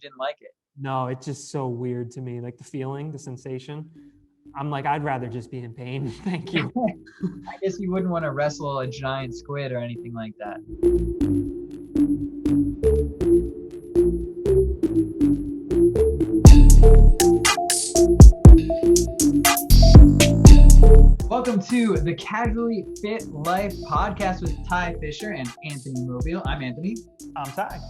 didn't like it. No, it's just so weird to me. Like the feeling, the sensation. I'm like, I'd rather just be in pain. Thank you. I guess you wouldn't want to wrestle a giant squid or anything like that. Welcome to the Casually Fit Life podcast with Ty Fischer and Anthony Mobile. I'm Anthony. I'm Ty.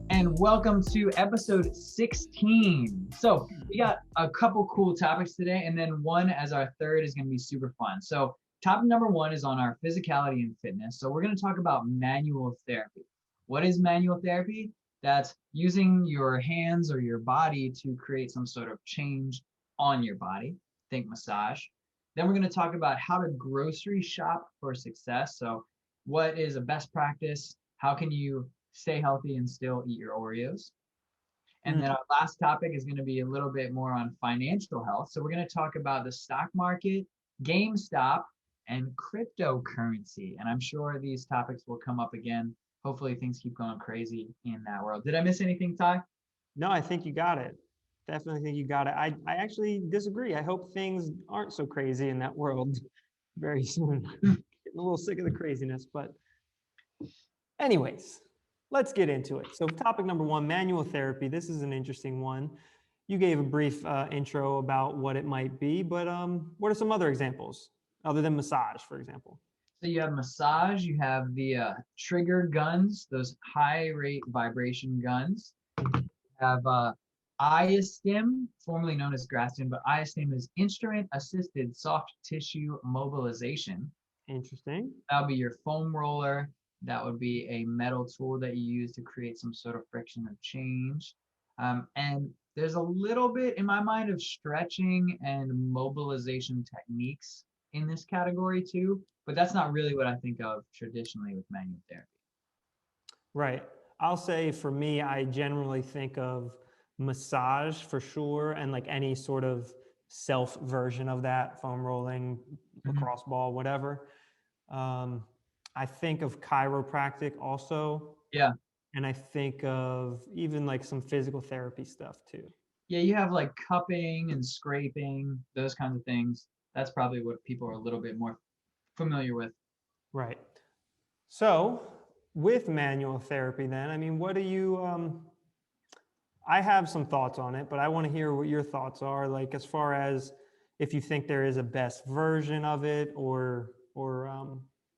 And welcome to episode 16. So we got a couple cool topics today, and then one as our third is going to be super fun. So topic number one is on our physicality and fitness. So we're going to talk about manual therapy. What is manual therapy? That's using your hands or your body to create some sort of change on your body. Think massage. Then we're going to talk about how to grocery shop for success. So what is a best practice? How can you stay healthy and still eat your Oreos? And then our last topic is going to be a little bit more on financial health. So we're going to talk about the stock market, GameStop, and cryptocurrency. And I'm sure these topics will come up again. Hopefully things keep going crazy in that world. Did I miss anything, Ty? No, I think you got it. Definitely think you got it. I actually disagree. I hope things aren't so crazy in that world very soon. Getting a little sick of the craziness, but anyways, let's get into it. So topic number one, manual therapy. This is an interesting one. You gave a brief intro about what it might be, but what are some other examples other than massage, for example? So you have massage, you have the trigger guns, those high rate vibration guns. You have ISTIM, formerly known as GrassStim, but ISTIM is instrument-assisted soft tissue mobilization. Interesting. That would be your foam roller. That would be a metal tool that you use to create some sort of friction or change. And there's a little bit, in my mind, of stretching and mobilization techniques in this category too, but that's not really what I think of traditionally with manual therapy. Right. I'll say for me, I generally think of massage for sure, and like any sort of self version of that, foam rolling, lacrosse ball, whatever. I think of chiropractic also. Yeah. And I think of even like some physical therapy stuff too. Yeah, you have like cupping and scraping, those kinds of things. That's probably what people are a little bit more familiar with. Right. So with manual therapy then, I mean, what do you, I have some thoughts on it, but I want to hear what your thoughts are, like as far as if you think there is a best version of it, or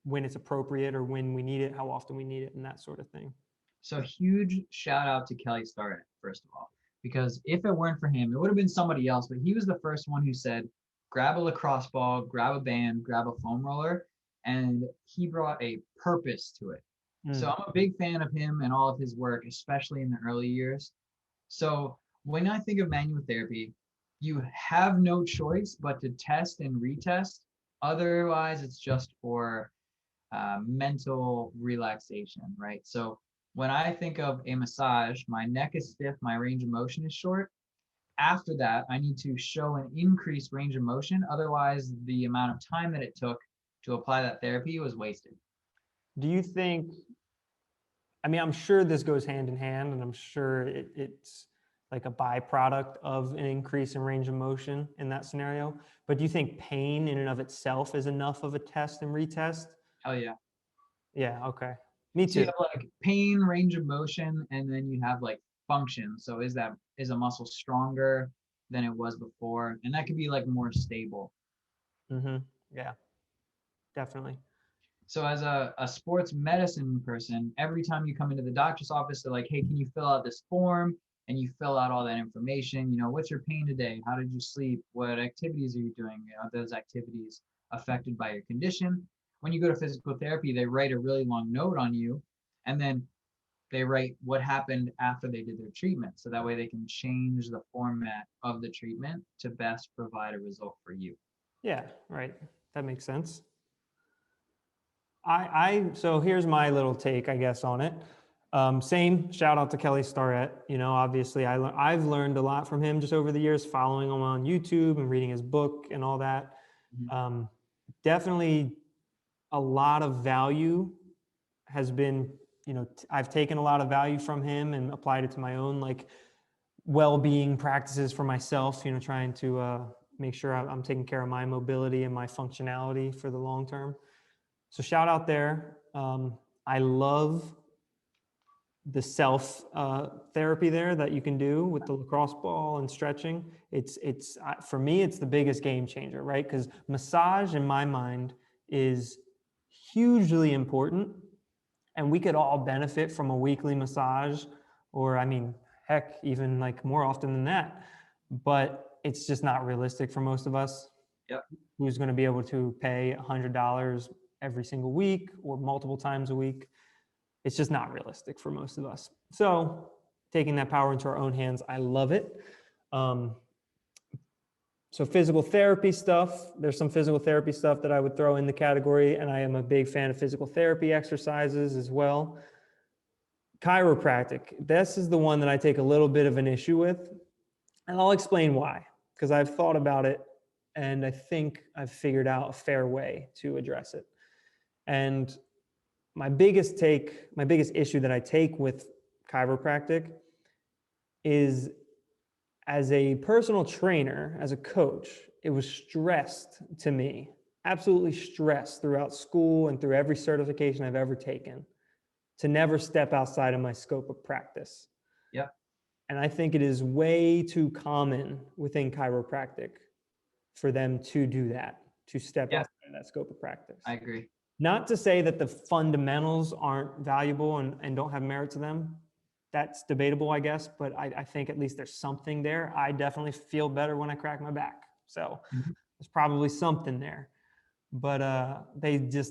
when it's appropriate, or when we need it, how often we need it, and that sort of thing. So huge shout out to Kelly Starrett, first of all, because if it weren't for him, it would have been somebody else, but he was the first one who said, grab a lacrosse ball, grab a band, grab a foam roller, and he brought a purpose to it. So I'm a big fan of him and all of his work, especially in the early years. So when I think of manual therapy, you have no choice but to test and retest. Otherwise, it's just for mental relaxation, right? So when I think of a massage, my neck is stiff, my range of motion is short. After that, I need to show an increased range of motion. Otherwise, the amount of time that it took to apply that therapy was wasted. Do you think, I mean, I'm sure this goes hand in hand, and I'm sure it's like a byproduct of an increase in range of motion in that scenario, but do you think pain in and of itself is enough of a test and retest? Hell yeah. Yeah, okay. Me So you too. have like pain, range of motion, and then you have like function. So is a muscle stronger than it was before? And that could be like more stable. Yeah, definitely. So as a sports medicine person, every time you come into the doctor's office, they're like, hey, can you fill out this form? And you fill out all that information. You know, what's your pain today? How did you sleep? What activities are you doing? Are those activities affected by your condition? When you go to physical therapy, they write a really long note on you, and then they write what happened after they did their treatment. So that way they can change the format of the treatment to best provide a result for you. Yeah, right. That makes sense. So here's my little take, I guess, on it. Same shout out to Kelly Starrett. You know, obviously I've learned a lot from him just over the years, following him on YouTube and reading his book and all that. Definitely a lot of value has been, you know, I've taken a lot of value from him and applied it to my own like well-being practices for myself, trying to make sure I'm taking care of my mobility and my functionality for the long term. So shout out there. I love the self therapy there that you can do with the lacrosse ball and stretching. It's for me, it's the biggest game changer, right? Because massage in my mind is hugely important, and we could all benefit from a weekly massage, or I mean, heck, even like more often than that. But it's just not realistic for most of us. Yep. Who's going to be able to pay $100 every single week or multiple times a week? It's just not realistic for most of us. So taking that power into our own hands, I love it. So physical therapy stuff, there's some physical therapy stuff that I would throw in the category, and I am a big fan of physical therapy exercises as well. Chiropractic, this is the one that I take a little bit of an issue with, and I'll explain why, because I've thought about it, and I think I've figured out a fair way to address it. And my biggest issue that I take with chiropractic is, as a personal trainer, as a coach, it was stressed to me, absolutely stressed throughout school and through every certification I've ever taken, to never step outside of my scope of practice. Yep. And I think it is way too common within chiropractic for them to do that, to step outside of that scope of practice. I agree. Not to say that the fundamentals aren't valuable and don't have merit to them. That's debatable, I guess, but I think at least there's something there. I definitely feel better when I crack my back. So there's probably something there. But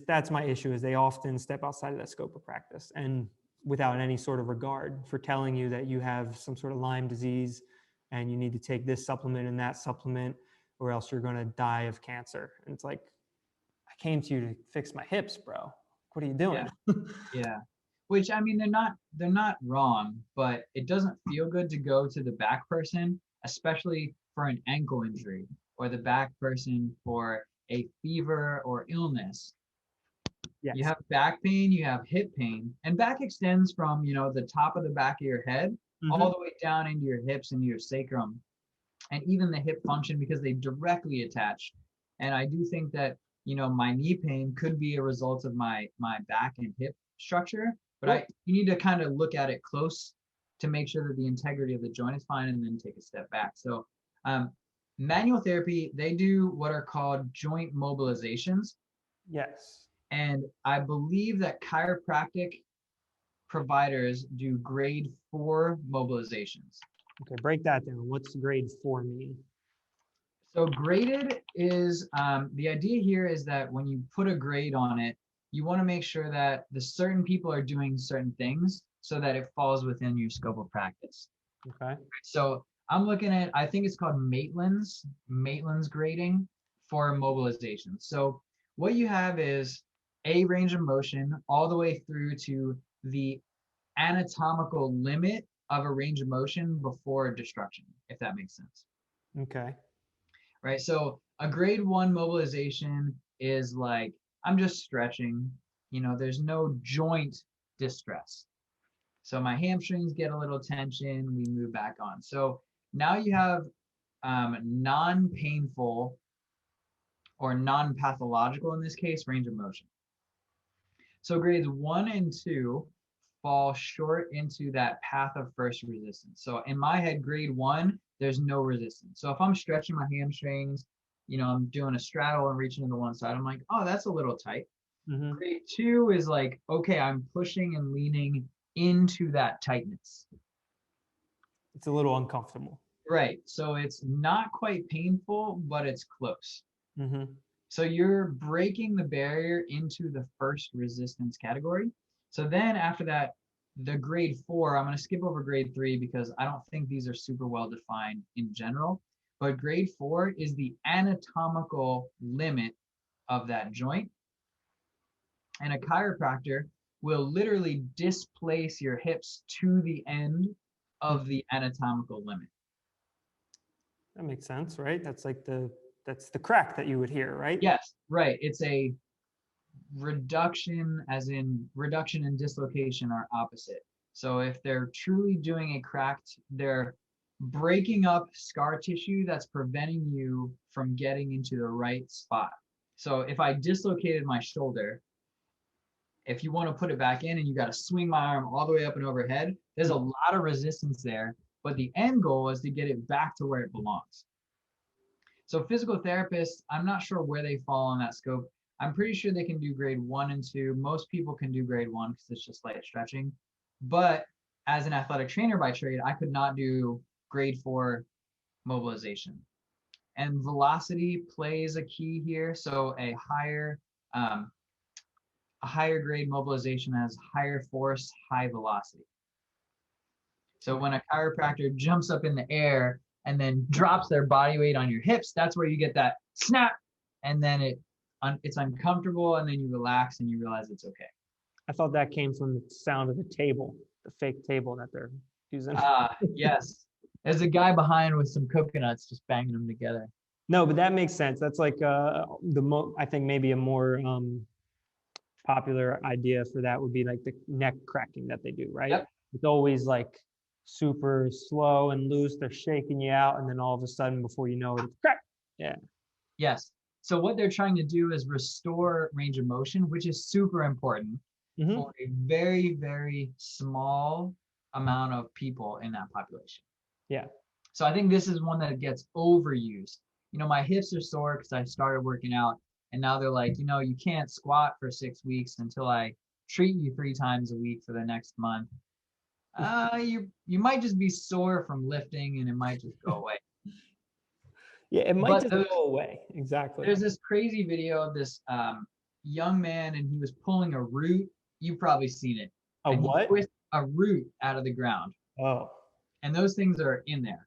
that's my issue, is they often step outside of that scope of practice, and without any sort of regard for telling you that you have some sort of Lyme disease and you need to take this supplement and that supplement, or else you're going to die of cancer. And it's like, I came to you to fix my hips, bro. What are you doing? Yeah. Which, I mean, they're not wrong, but it doesn't feel good to go to the back person, especially for an ankle injury, or the back person for a fever or illness. Yes. You have back pain, you have hip pain, and back extends from, the top of the back of your head all the way down into your hips and your sacrum, and even the hip function, because they directly attach. And I do think that, my knee pain could be a result of my back and hip structure, but you need to kind of look at it close to make sure that the integrity of the joint is fine, and then take a step back. So manual therapy, they do what are called joint mobilizations. Yes. And I believe that chiropractic providers do grade 4 mobilizations. Okay, break that down. What's grade 4 mean? So graded is, the idea here is that when you put a grade on it, you want to make sure that the certain people are doing certain things so that it falls within your scope of practice. Okay. So I'm looking at, I think it's called Maitland's grading for mobilization. So what you have is a range of motion all the way through to the anatomical limit of a range of motion before destruction, if that makes sense. Okay. Right. So a grade 1 mobilization is like, I'm just stretching, there's no joint distress. So my hamstrings get a little tension, we move back on. So now you have non-painful, or non-pathological in this case, range of motion. So grades 1 and 2 fall short into that path of first resistance. So in my head, grade 1, there's no resistance. So if I'm stretching my hamstrings, I'm doing a straddle and reaching to the one side, I'm like, oh, that's a little tight. Grade 2 is like, okay, I'm pushing and leaning into that tightness. It's a little uncomfortable. Right. So it's not quite painful, but it's close. So you're breaking the barrier into the first resistance category. So then after that, the grade 4, I'm going to skip over grade 3 because I don't think these are super well defined in general. But grade 4 is the anatomical limit of that joint. And a chiropractor will literally displace your hips to the end of the anatomical limit. That makes sense, right? That's the crack that you would hear, right? Yes, right. It's a reduction, as in reduction and dislocation are opposite. So if they're truly doing a cracked, they're breaking up scar tissue that's preventing you from getting into the right spot. So if I dislocated my shoulder, if you want to put it back in and you got to swing my arm all the way up and overhead, there's a lot of resistance there. But the end goal is to get it back to where it belongs. So physical therapists, I'm not sure where they fall on that scope. I'm pretty sure they can do grade 1 and 2. Most people can do grade 1 because it's just light stretching. But as an athletic trainer by trade, I could not do grade 4 mobilization. And velocity plays a key here. So a higher grade mobilization has higher force, high velocity. So when a chiropractor jumps up in the air and then drops their body weight on your hips, that's where you get that snap, and then it's uncomfortable, and then you relax and you realize it's okay. I thought that came from the sound of the table, the fake table that they're using. Yes. There's a guy behind with some coconuts just banging them together. No, but that makes sense. That's like I think maybe a more popular idea for that would be like the neck cracking that they do, right? Yep. It's always like super slow and loose. They're shaking you out, and then all of a sudden, before you know it, it's crack. Yeah. Yes. So what they're trying to do is restore range of motion, which is super important for a very, very small amount of people in that population. Yeah. So I think this is one that gets overused. You know, my hips are sore because I started working out, and now they're like, you know, you can't squat for 6 weeks until I treat you 3 times a week for the next month. You might just be sore from lifting, and it might just go away. Yeah, it might just go away. Exactly. There's this crazy video of this young man, and he was pulling a root. You've probably seen it. A what? A root out of the ground. Oh. And those things are in there.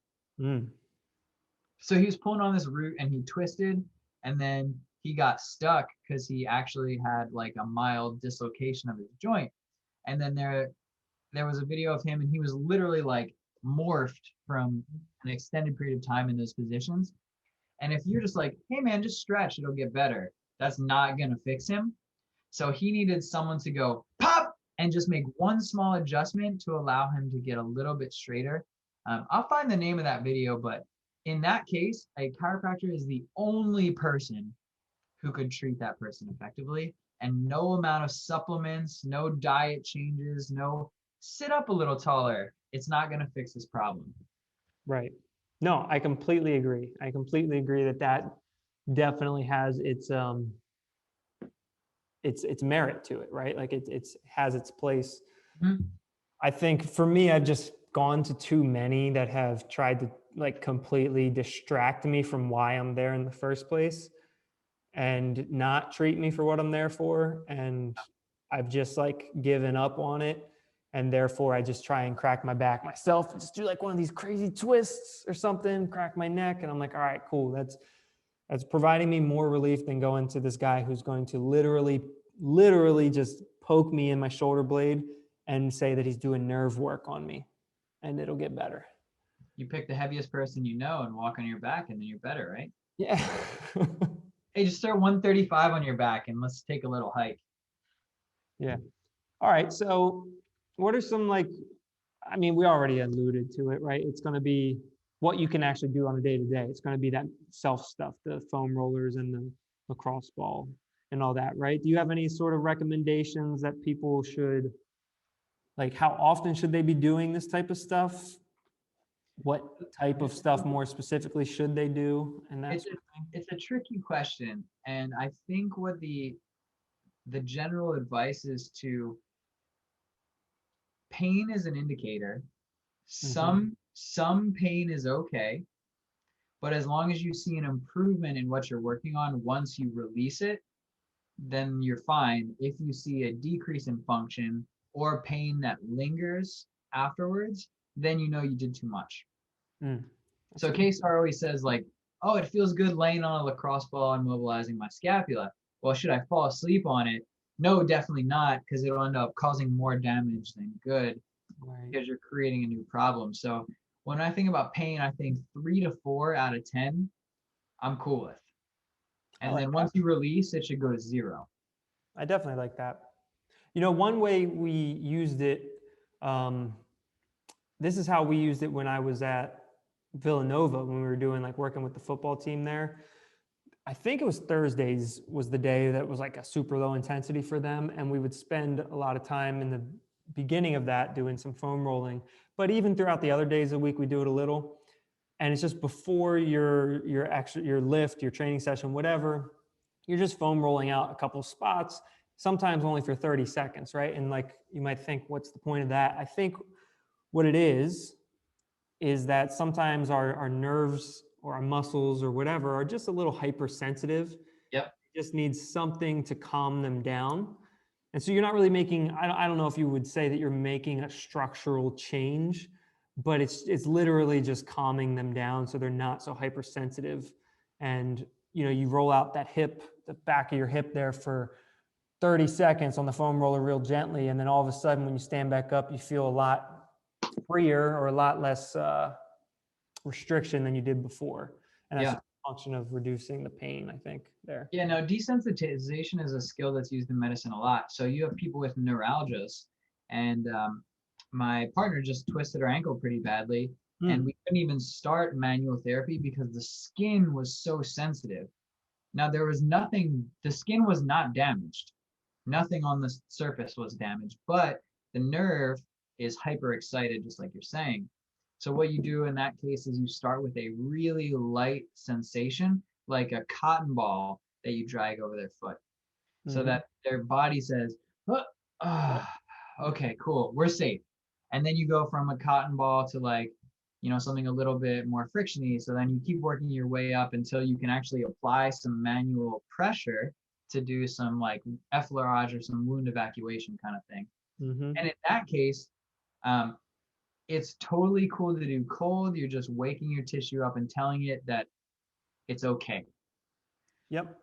So he was pulling on this root, and he twisted, and then he got stuck because he actually had like a mild dislocation of his joint. And then there was a video of him, and he was literally like morphed from an extended period of time in those positions. And if you're just like, hey man, just stretch, it'll get better, that's not gonna fix him. So he needed someone to go pop and just make one small adjustment to allow him to get a little bit straighter. I'll find the name of that video, but in that case, a chiropractor is the only person who could treat that person effectively. And no amount of supplements, no diet changes, no sit up a little taller, it's not going to fix this problem. Right. No, I completely agree. I completely agree that definitely has its merit to it, right? Like it has its place. I think for me, I've just gone to too many that have tried to like completely distract me from why I'm there in the first place and not treat me for what I'm there for. And I've just like given up on it. And therefore I just try and crack my back myself and just do like one of these crazy twists or something, crack my neck. And I'm like, all right, cool. That's providing me more relief than going to this guy who's going to literally just poke me in my shoulder blade and say that he's doing nerve work on me and it'll get better. You pick the heaviest person you know and walk on your back, and then you're better, right? Yeah. Hey, just throw 135 on your back and let's take a little hike. Yeah. All right. So what are some I mean, we already alluded to it, right? It's going to be what you can actually do on a day-to-day. It's going to be that self stuff, the foam rollers and the lacrosse ball and all that, right? Do you have any sort of recommendations that people should, like, how often should they be doing this type of stuff? What type of stuff more specifically should they do? And that sort of thing? It's a tricky question. And I think what the general advice is to pain is an indicator. Some pain is okay, but as long as you see an improvement in what you're working on once you release it, then you're fine. If you see a decrease in function or pain that lingers afterwards, then you know you did too much. So K-Star always says like, oh, it feels good laying on a lacrosse ball and mobilizing my scapula. Well, should I fall asleep on it? No, definitely not, because it'll end up causing more damage than good, because you're creating a new problem. So when I think about pain, I think 3 to 4 out of 10, I'm cool with. And then once you release, it should go to 0. I definitely like that. You know, one way we used it, this is how we used it when I was at Villanova when we were doing like working with the football team there. I think it was Thursdays was the day that was like a super low intensity for them. And we would spend a lot of time in the beginning of that doing some foam rolling. But even throughout the other days of the week, we do it a little. And it's just before your lift, your training session, whatever, you're just foam rolling out a couple spots, sometimes only for 30 seconds, right? And like you might think, what's the point of that? I think what it is that sometimes our nerves or our muscles or whatever are just a little hypersensitive. Yep. Just needs something to calm them down. And so you're not really making, I don't know if you would say that you're making a structural change, but it's literally just calming them down so they're not so hypersensitive. And you roll out that hip, the back of your hip there for 30 seconds on the foam roller real gently. And then all of a sudden when you stand back up, you feel a lot freer or a lot less restriction than you did before. And that's Yeah. a function of reducing the pain, I think, there. Yeah, no, desensitization is a skill that's used in medicine a lot. So you have people with neuralgias, and my partner just twisted her ankle pretty badly, and we couldn't even start manual therapy because the skin was so sensitive. Now, there was nothing, the skin was not damaged. Nothing on the surface was damaged, but the nerve is hyper excited, just like you're saying. So what you do in that case is you start with a really light sensation, like a cotton ball that you drag over their foot, so that their body says, okay, cool, we're safe. And then you go from a cotton ball to like, something a little bit more frictiony. So then you keep working your way up until you can actually apply some manual pressure to do some like effleurage or some wound evacuation kind of thing. And in that case, it's totally cool to do cold. You're just waking your tissue up and telling it that it's okay. Yep.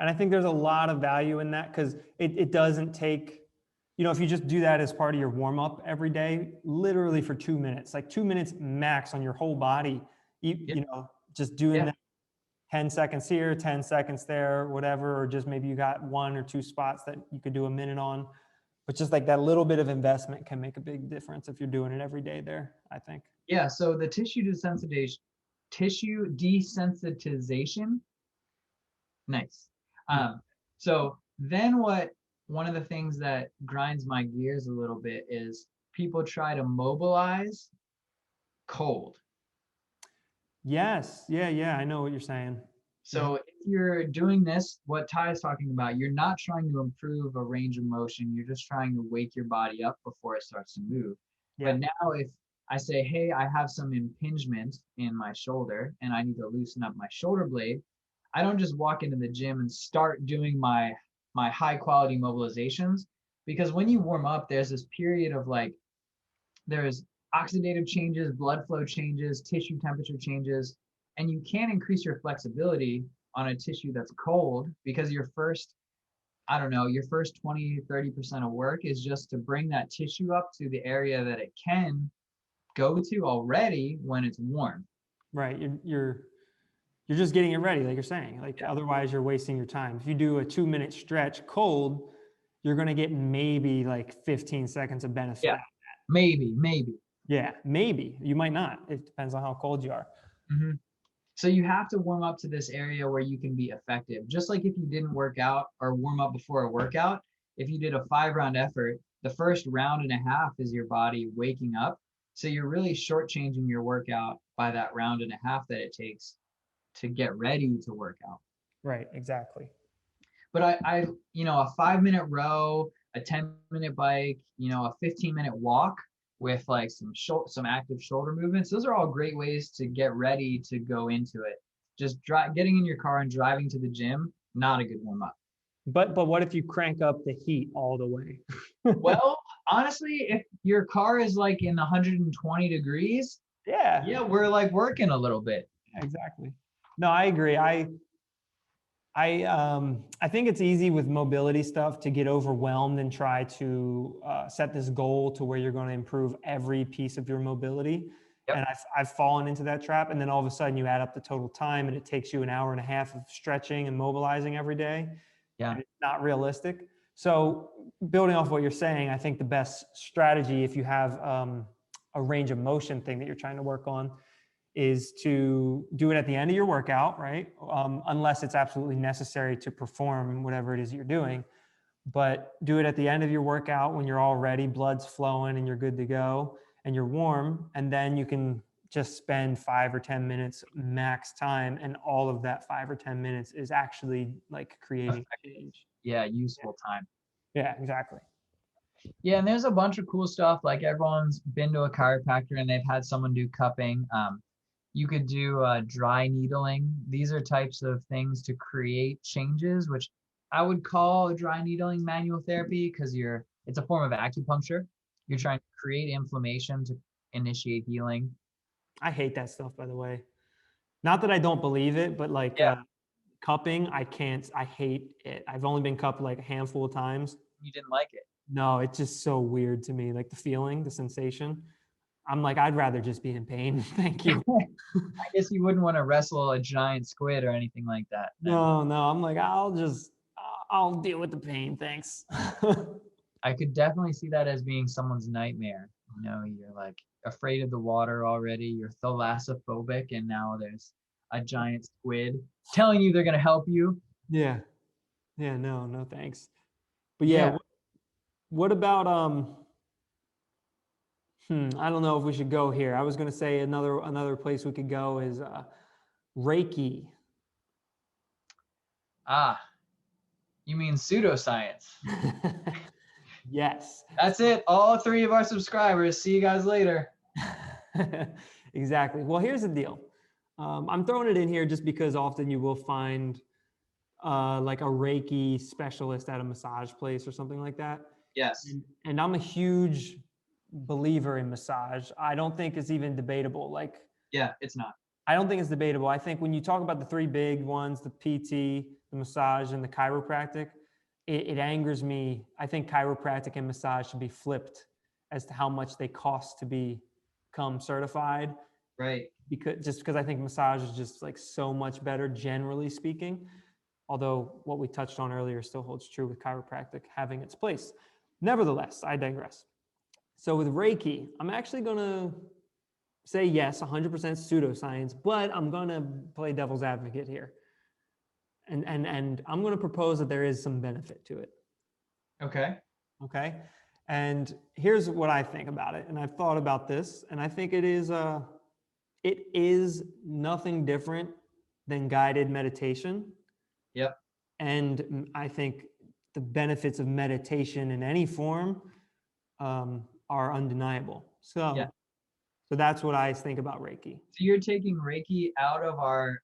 And I think there's a lot of value in that because it doesn't take, if you just do that as part of your warm up every day, literally for 2 minutes, like 2 minutes max on your whole body, just doing that 10 seconds here, 10 seconds there, whatever, or just maybe you got 1 or 2 spots that you could do a minute on. But just like that little bit of investment can make a big difference if you're doing it every day there, I think. Yeah. So the tissue desensitization. Nice. So then one of the things that grinds my gears a little bit is people try to mobilize cold. Yes. Yeah. I know what you're saying. So if you're doing this, what Ty is talking about, you're not trying to improve a range of motion. You're just trying to wake your body up before it starts to move. Yeah. But now if I say, hey, I have some impingement in my shoulder and I need to loosen up my shoulder blade, I don't just walk into the gym and start doing my high quality mobilizations, because when you warm up, there's this period of like, there's oxidative changes, blood flow changes, tissue temperature changes, and you can't increase your flexibility on a tissue that's cold because your first 20, 30% of work is just to bring that tissue up to the area that it can go to already when it's warm. Right. You're just getting it ready, like you're saying. Like otherwise you're wasting your time. If you do a 2-minute stretch cold, you're going to get maybe like 15 seconds of benefit. Yeah. Maybe. Yeah, maybe. You might not. It depends on how cold you are. So you have to warm up to this area where you can be effective. Just like if you didn't work out or warm up before a workout, if you did a 5-round effort, the first round and a half is your body waking up. So you're really shortchanging your workout by that round and a half that it takes to get ready to work out. Right, exactly. But a 5-minute row, a 10-minute bike, a 15-minute walk with like some active shoulder movements. Those are all great ways to get ready to go into it. Just getting in your car and driving to the gym, not a good warm up. But what if you crank up the heat all the way? Well, honestly, if your car is like in 120 degrees, yeah, we're like working a little bit. Exactly. No, I agree. I think it's easy with mobility stuff to get overwhelmed and try to set this goal to where you're going to improve every piece of your mobility. Yep. And I've fallen into that trap. And then all of a sudden you add up the total time and it takes you an hour and a half of stretching and mobilizing every day. Yeah. And it's not realistic. So building off what you're saying, I think the best strategy if you have a range of motion thing that you're trying to work on is to do it at the end of your workout, right? Unless it's absolutely necessary to perform whatever it is you're doing. But do it at the end of your workout when you're all ready, blood's flowing and you're good to go and you're warm. And then you can just spend 5 or 10 minutes max time. And all of that 5 or 10 minutes is actually like creating change. Yeah, useful time. Yeah, exactly. Yeah, and there's a bunch of cool stuff. Like everyone's been to a chiropractor and they've had someone do cupping. You could do dry needling. These are types of things to create changes, which I would call dry needling manual therapy because it's a form of acupuncture. You're trying to create inflammation to initiate healing. I hate that stuff, by the way. Not that I don't believe it, but like Yeah, cupping, I hate it. I've only been cupped like a handful of times. you didn't like it. No, it's just so weird to me. Like the feeling, the sensation. I'm like, I'd rather just be in pain. Thank you. I guess you wouldn't want to wrestle a giant squid or anything like that. No, I'm like, I'll deal with the pain. Thanks. I could definitely see that as being someone's nightmare. You know, you're like afraid of the water already, you're thalassophobic, and now there's a giant squid telling you they're going to help you. Yeah. Yeah, no, thanks. But yeah, Yeah. what about I don't know if we should go here. I was going to say another place we could go is Reiki. Ah, you mean pseudoscience. Yes. That's it. All 3 of our subscribers. See you guys later. Exactly. Well, here's the deal. I'm throwing it in here just because often you will find like a Reiki specialist at a massage place or something like that. Yes. And I'm a huge believer in massage. I don't think it's even debatable. Like, Yeah, it's not. I don't think it's debatable. I think when you talk about the 3 big ones, the PT, the massage, and the chiropractic, it angers me. I think chiropractic and massage should be flipped as to how much they cost to become certified. Right. Because I think massage is just like so much better, generally speaking. Although what we touched on earlier still holds true with chiropractic having its place. Nevertheless, I digress. So with Reiki, I'm actually going to say yes, 100% pseudoscience, but I'm going to play devil's advocate here. And I'm going to propose that there is some benefit to it. Okay. Okay. And here's what I think about it. And I've thought about this, and I think it is nothing different than guided meditation. Yep. And I think the benefits of meditation in any form are undeniable. So that's what I think about Reiki. So you're taking Reiki out of our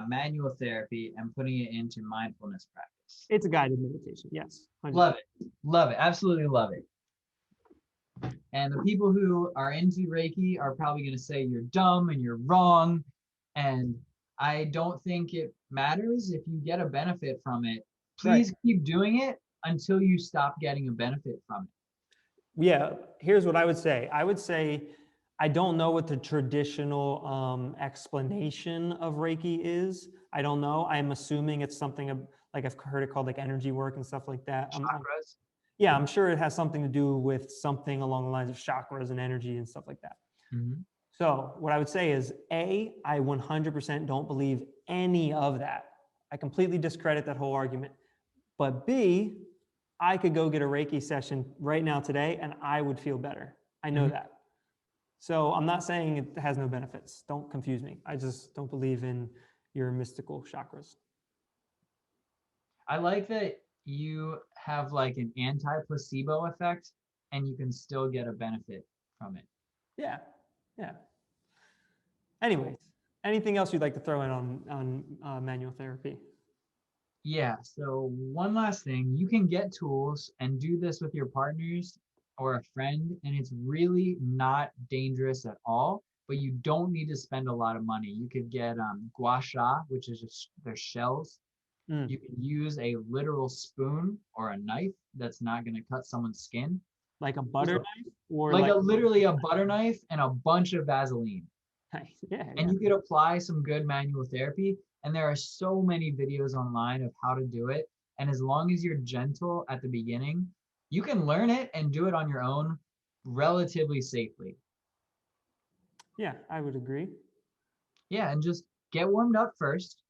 manual therapy and putting it into mindfulness practice. It's a guided meditation. Yes. 100%. Love it. Love it. Absolutely love it. And the people who are into Reiki are probably going to say you're dumb and you're wrong. And I don't think it matters if you get a benefit from it. Please keep doing it until you stop getting a benefit from it. Yeah. Here's what I would say. I would say, I don't know what the traditional explanation of Reiki is. I don't know. I'm assuming it's something like I've heard it called like energy work and stuff like that. Chakras. Yeah, I'm sure it has something to do with something along the lines of chakras and energy and stuff like that. Mm-hmm. So what I would say is, A, I 100% don't believe any of that. I completely discredit that whole argument. But B, I could go get a Reiki session right now today and I would feel better. I know that. So I'm not saying it has no benefits. Don't confuse me. I just don't believe in your mystical chakras. I like that you have like an anti-placebo effect and you can still get a benefit from it. Yeah. Yeah. Anyways, anything else you'd like to throw in on manual therapy? Yeah. So one last thing, you can get tools and do this with your partners or a friend, and it's really not dangerous at all, but you don't need to spend a lot of money. You could get gua sha, which is just their shells. You can use a literal spoon or a knife that's not going to cut someone's skin. Like a butter knife? Or like literally a butter knife and a bunch of Vaseline. Yeah. And you could apply some good manual therapy. And there are so many videos online of how to do it. And as long as you're gentle at the beginning, you can learn it and do it on your own relatively safely. Yeah, I would agree. Yeah, and just get warmed up first,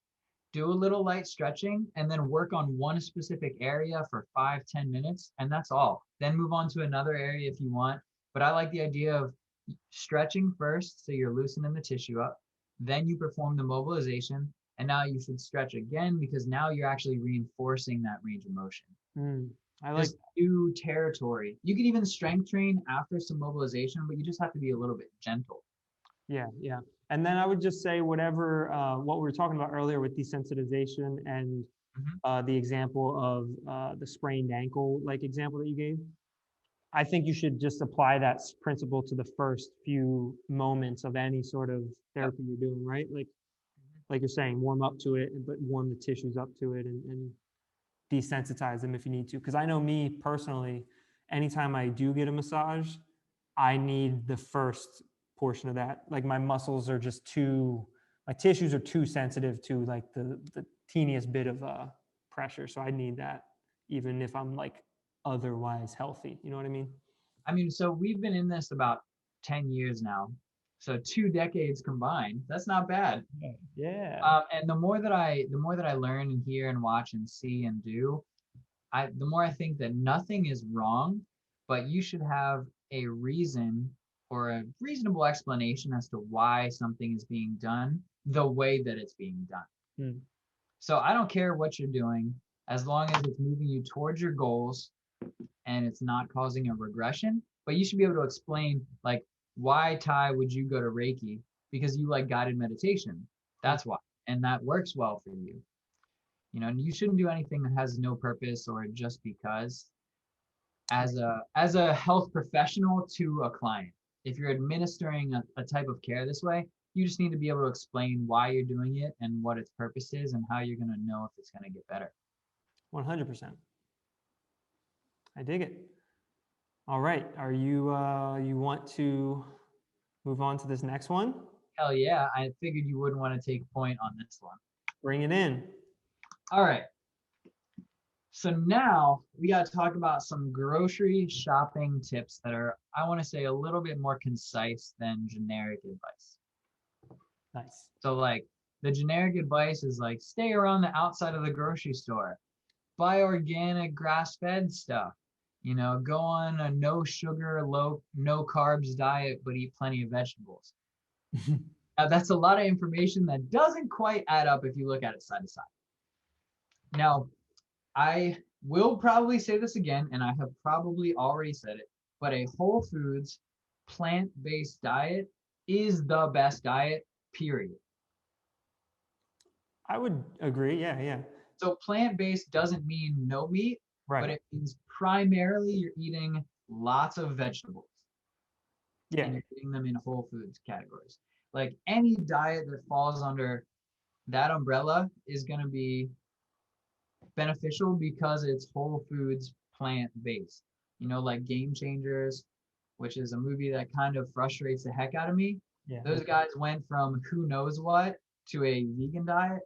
do a little light stretching, and then work on one specific area for 5-10 minutes, and that's all. Then move on to another area if you want. But I like the idea of stretching first, so you're loosening the tissue up. Then you perform the mobilization, and now you should stretch again because now you're actually reinforcing that range of motion. I like Just new territory. You can even strength train after some mobilization, but you just have to be a little bit gentle. Yeah, yeah. And then I would just say whatever what we were talking about earlier with desensitization and the example of the sprained ankle, like example that you gave. I think you should just apply that principle to the first few moments of any sort of therapy you're doing, right? Like you're saying, warm up to it, but warm the tissues up to it and desensitize them if you need to. Because I know me personally, anytime I do get a massage, I need the first portion of that. Like my muscles are just too, my tissues are too sensitive to like the teeniest bit of pressure. So I need that even if I'm like otherwise healthy. You know what I mean? I mean, so we've been in this about 10 years now. So 2 decades combined. That's not bad. Yeah. And the more that I learn and hear and watch and see and do, the more I think that nothing is wrong, but you should have a reason or a reasonable explanation as to why something is being done the way that it's being done. So I don't care what you're doing as long as it's moving you towards your goals and it's not causing a regression. But you should be able to explain, like, why, Ty, would you go to Reiki? Because you like guided meditation. That's why. And that works well for you. You know, and you shouldn't do anything that has no purpose or just because. As a health professional to a client, if you're administering a type of care this way, you just need to be able to explain why you're doing it and what its purpose is and how you're going to know if it's going to get better. 100%. I dig it. All right. Are you you want to move on to this next one? Hell yeah. I figured you wouldn't want to take point on this one. Bring it in. All right. So now we got to talk about some grocery shopping tips that are, I want to say, a little bit more concise than generic advice. Nice. So like the generic advice is like, stay around the outside of the grocery store, buy organic grass-fed stuff, you know, go on a no sugar, no carbs diet, but eat plenty of vegetables. Now, that's a lot of information that doesn't quite add up if you look at it side to side. Now, I will probably say this again, and I have probably already said it, but a whole foods, plant-based diet is the best diet, period. I would agree. Yeah, yeah. So plant-based doesn't mean no meat, but it means primarily you're eating lots of vegetables. Yeah. And you're eating them in whole foods categories. Like any diet that falls under that umbrella is going to be beneficial because it's whole foods, plant-based. You know, like Game Changers, which is a movie that kind of frustrates the heck out of me. Yeah. Those guys went from who knows what to a vegan diet.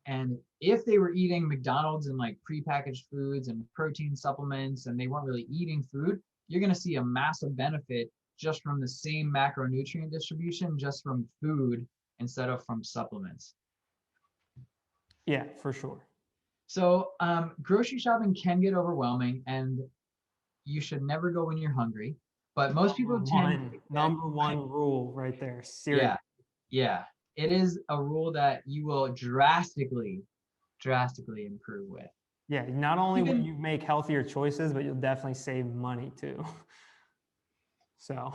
And if they were eating McDonald's and like prepackaged foods and protein supplements and they weren't really eating food, you're going to see a massive benefit just from the same macronutrient distribution, just from food instead of from supplements. Yeah, for sure. So grocery shopping can get overwhelming and you should never go when you're hungry. But most people tend to number one rule right there. Seriously. Yeah. It is a rule that you will drastically improve with. Yeah, not only will you make healthier choices, but you'll definitely save money too. So.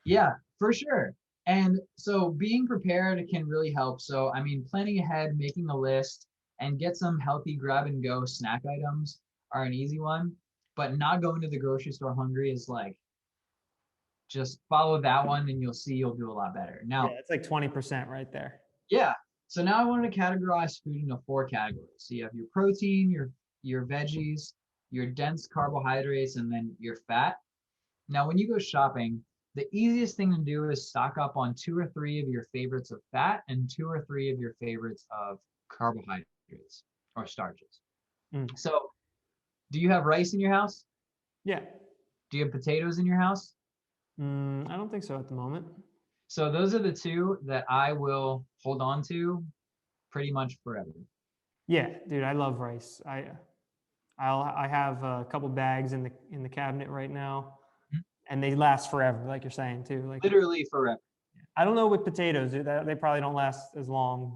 Yeah, for sure. And so being prepared can really help. So, I mean, planning ahead, making a list, and get some healthy grab and go snack items are an easy one. But not going to the grocery store hungry is like, just follow that one and you'll see you'll do a lot better. Now, yeah, it's like 20% right there. Yeah. So now I wanted to categorize food into 4 categories. So you have your protein, your veggies, your dense carbohydrates, and then your fat. Now, when you go shopping, the easiest thing to do is stock up on 2 or 3 of your favorites of fat and 2 or 3 of your favorites of carbohydrates or starches. So do you have rice in your house? Yeah. Do you have potatoes in your house? I don't think so at the moment. So those are the two that I will hold on to pretty much forever. Yeah, dude, I love rice. I have a couple bags in the cabinet right now, Mhm. and they last forever, like you're saying too. Like Literally forever. I don't know with potatoes, they probably don't last as long,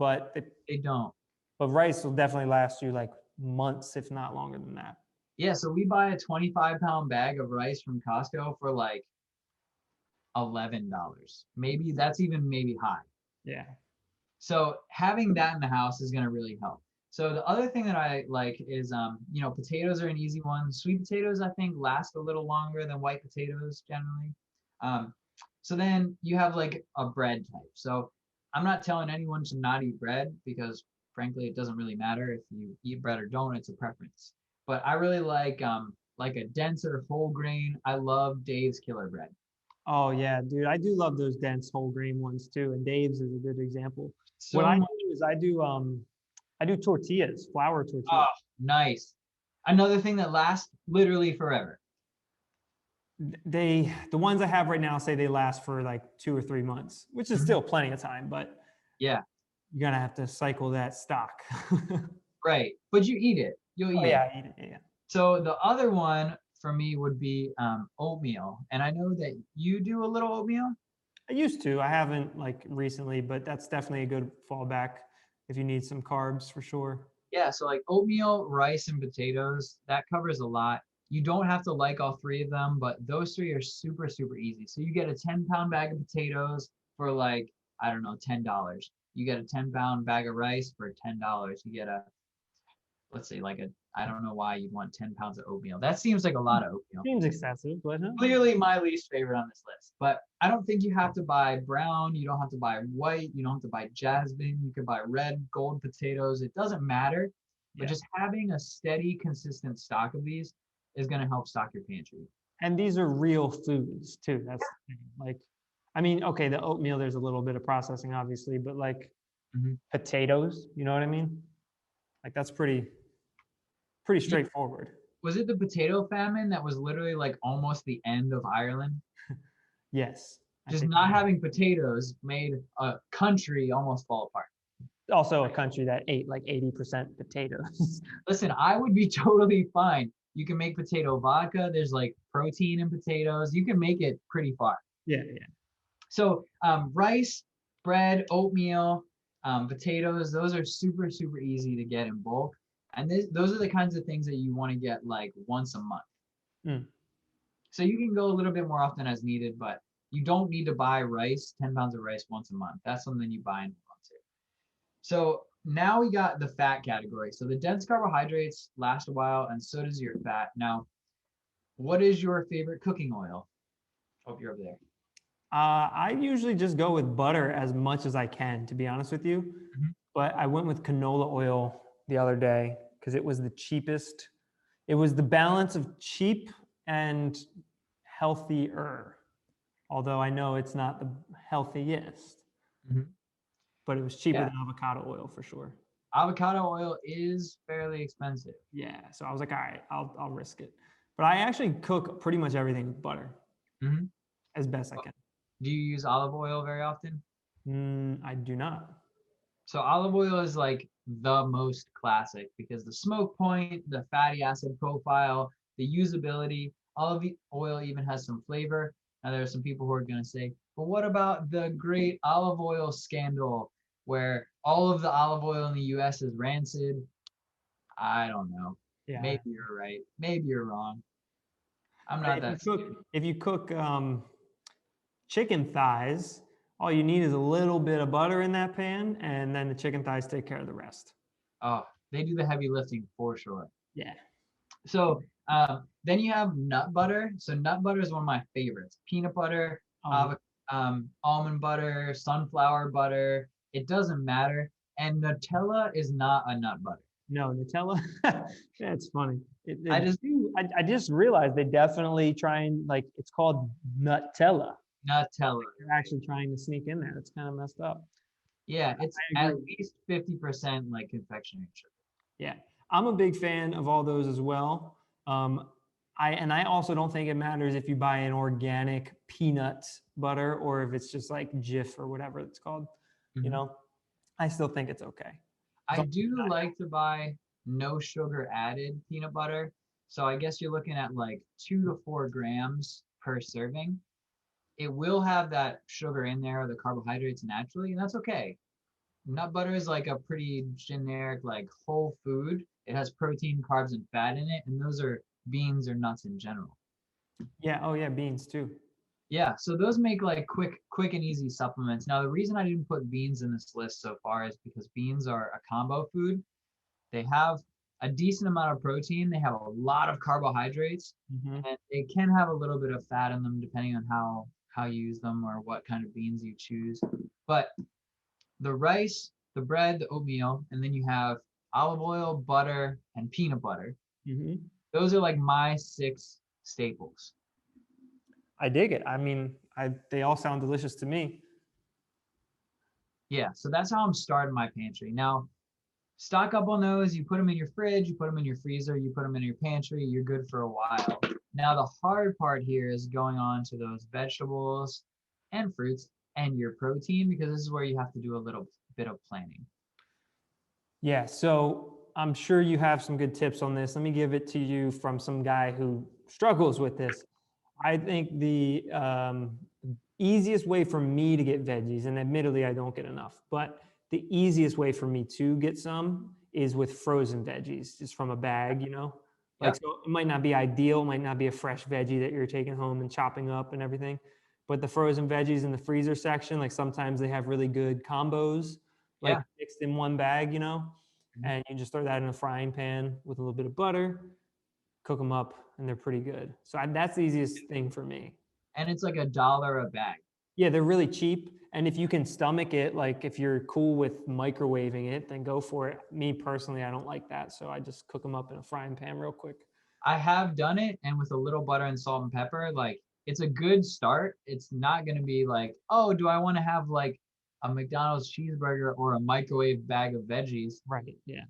They don't. but rice will definitely last you like months, if not longer than that. Yeah, so we buy a 25-pound bag of rice from Costco for like $11. Maybe that's even maybe high. Yeah. So having that in the house is going to really help. So the other thing that I like is, potatoes are an easy one. Sweet potatoes, I think, last a little longer than white potatoes generally. Um, so then you have like a bread type. So I'm not telling anyone to not eat bread because frankly, it doesn't really matter if you eat bread or don't. It's a preference. But I really like a denser whole grain. I love Dave's Killer Bread. Oh yeah, dude, I do love those dense whole grain ones too, and Dave's is a good example. What So I much. do is I do tortillas, flour Oh, tortillas. nice. Another thing that lasts literally forever. The ones I have right now say they last for like 2 or 3 months, which is Mhm. still plenty of time, but Yeah, you're gonna have to cycle that stock. right. But you eat it. You'll Oh eat it. yeah, I eat it, yeah. So the other one for me would be oatmeal. And I know that you do a little oatmeal. I used to. I haven't like recently, but that's definitely a good fallback if you need some carbs for sure. Yeah, so like oatmeal, rice, and potatoes, that covers a lot. You don't have to like all three of them, but those three are super, super easy. So you get a 10-pound bag of potatoes for like, I don't know, $10. You get a 10-pound bag of rice for $10. You get a, let's say, like a, I don't know why you'd want 10 pounds of oatmeal. That seems like a lot of oatmeal. Seems excessive, but Clearly my least favorite on this list. But I don't think you have to buy brown. You don't have to buy white. You don't have to buy jasmine. You can buy red, gold potatoes. It doesn't matter. But yeah. just having a steady, consistent stock of these is going to help stock your pantry. And these are real foods too. That's the thing. Like, I mean, okay, the oatmeal, there's a little bit of processing, obviously, but like Mhm. potatoes, you know what I mean? Like that's pretty Yeah. straightforward. Was it the potato famine that was literally like almost the end of Ireland? Yes, I Just think not having potatoes made a country almost fall apart. also a country that ate like 80% potatoes. Listen, I would be totally fine. You can make potato vodka. There's like protein in potatoes. You can make it pretty far. Yeah, yeah. So rice, bread, oatmeal, potatoes, those are super, super easy to get in bulk. And those are the kinds of things that you want to get like once a month. Mm. So you can go a little bit more often as needed, but you don't need to buy rice, 10 pounds of rice once a month. That's something you buy and hold on to. So now we got the fat category. So the dense carbohydrates last a while, and so does your fat. Now, what is your favorite cooking oil? Hope you're over there. I usually just go with butter as much as I can, to be honest with you. Mhm. But I went with canola oil the other day because it was the cheapest. It was the balance of cheap and healthier. Although I know it's not the healthiest, Mhm. but it was cheaper Yeah, than avocado oil for sure. avocado oil is fairly expensive. Yeah, so I was like, all right, I'll risk it. But I actually cook pretty much everything with butter Mhm. as best I can. Do you use olive oil very often? I do not. So olive oil is like the most classic because the smoke point, the fatty acid profile, the usability, olive oil even has some flavor. Now there are some people who are going to say, but what about the great olive oil scandal where all of the olive oil in the US is rancid? I don't know. Yeah. Maybe you're right. Maybe you're wrong. I'm But not that. if you cook chicken thighs, all you need is a little bit of butter in that pan, and then the chicken thighs take care of the rest. Oh, they do the heavy lifting for sure. Yeah. So then you have nut butter. So nut butter is one of my favorites. Peanut butter, Oh, almond butter, sunflower butter. It doesn't matter. And Nutella is not a nut butter. no, Nutella. That's funny. I just I just realized they definitely try and like it's called Nutella. Nutella. They're actually trying to sneak in there. It's kind of messed up. Yeah, it's I at agree. least 50% like confectionery sugar. Yeah, I'm a big fan of all those as well. I also don't think it matters if you buy an organic peanut butter or if it's just like Jif or whatever it's called. You Mhm. know, I still think it's okay. As I long as it's do not- like to buy no sugar added peanut butter. So I guess you're looking at like 2 to 4 grams per serving. It will have that sugar in there, the carbohydrates naturally, and that's okay. Nut butter is like a pretty generic, like whole food. It has protein, carbs, and fat in it, and those are beans or nuts in general. Yeah. Oh yeah, beans too. Yeah, so those make like quick and easy supplements. Now, the reason I didn't put beans in this list so far is because beans are a combo food. They have a decent amount of protein, they have a lot of carbohydrates, Hmm. and they can have a little bit of fat in them depending on how you use them or what kind of beans you choose. But the rice, the bread, the oatmeal, and then you have olive oil, butter, and peanut butter. Hmm. Those are like my 6 staples. I dig it. I mean, they all sound delicious to me. Yeah, so that's how I'm starting my pantry. Now, stock up on those. You put them in your fridge, you put them in your freezer, you put them in your pantry, you're good for a while. Now, the hard part here is going on to those vegetables and fruits and your protein because this is where you have to do a little bit of planning. Yeah, so I'm sure you have some good tips on this. Let me give it to you from some guy who struggles with this. I think the easiest way for me to get veggies, and admittedly I don't get enough, but the easiest way for me to get some is with frozen veggies, just from a bag, you know? Like, Yep. so it might not be ideal, it might not be a fresh veggie that you're taking home and chopping up and everything, but the frozen veggies in the freezer section, like sometimes they have really good combos, like Yeah. mixed in one bag, you know? Mhm. And you just throw that in a frying pan with a little bit of butter, cook them up, and they're pretty good. So that's the easiest thing for me. And it's like $1 a bag. Yeah, they're really cheap. And if you can stomach it, like if you're cool with microwaving it, then go for it. Me personally, I don't like that. So I just cook them up in a frying pan real quick. I have done it, and with a little butter and salt and pepper, like it's a good start. It's not going to be like, oh, do I want to have like a McDonald's cheeseburger or a microwave bag of veggies? Right. Yeah.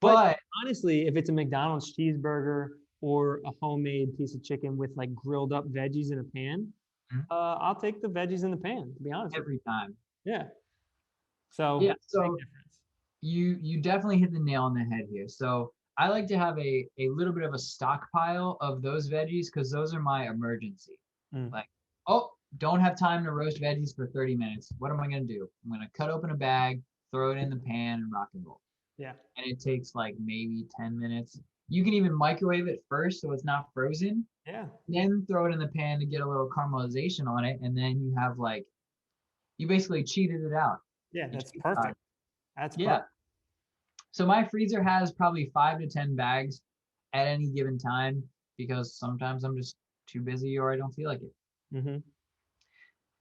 But But honestly, if it's a McDonald's cheeseburger or a homemade piece of chicken with like grilled up veggies in a pan, Mhm. I'll take the veggies in the pan, to be honest with Every time. you. Yeah. Yeah. So big So difference. you definitely hit the nail on the head here. So I like to have a little bit of a stockpile of those veggies because those are my emergency. Mm. Like, oh, don't have time to roast veggies for 30 minutes. What am I gonna do? I'm gonna cut open a bag, throw it in the pan, and rock and roll. Yeah. And it takes like maybe 10 minutes. You can even microwave it first so it's not frozen, Yeah. then throw it in the pan to get a little caramelization on it, and then you have like you basically cheated it out. Yeah. You That's cheated it out. perfect. That's Yeah. perfect. So my freezer has probably 5 to 10 bags at any given time because sometimes I'm just too busy or I don't feel like it. Hmm.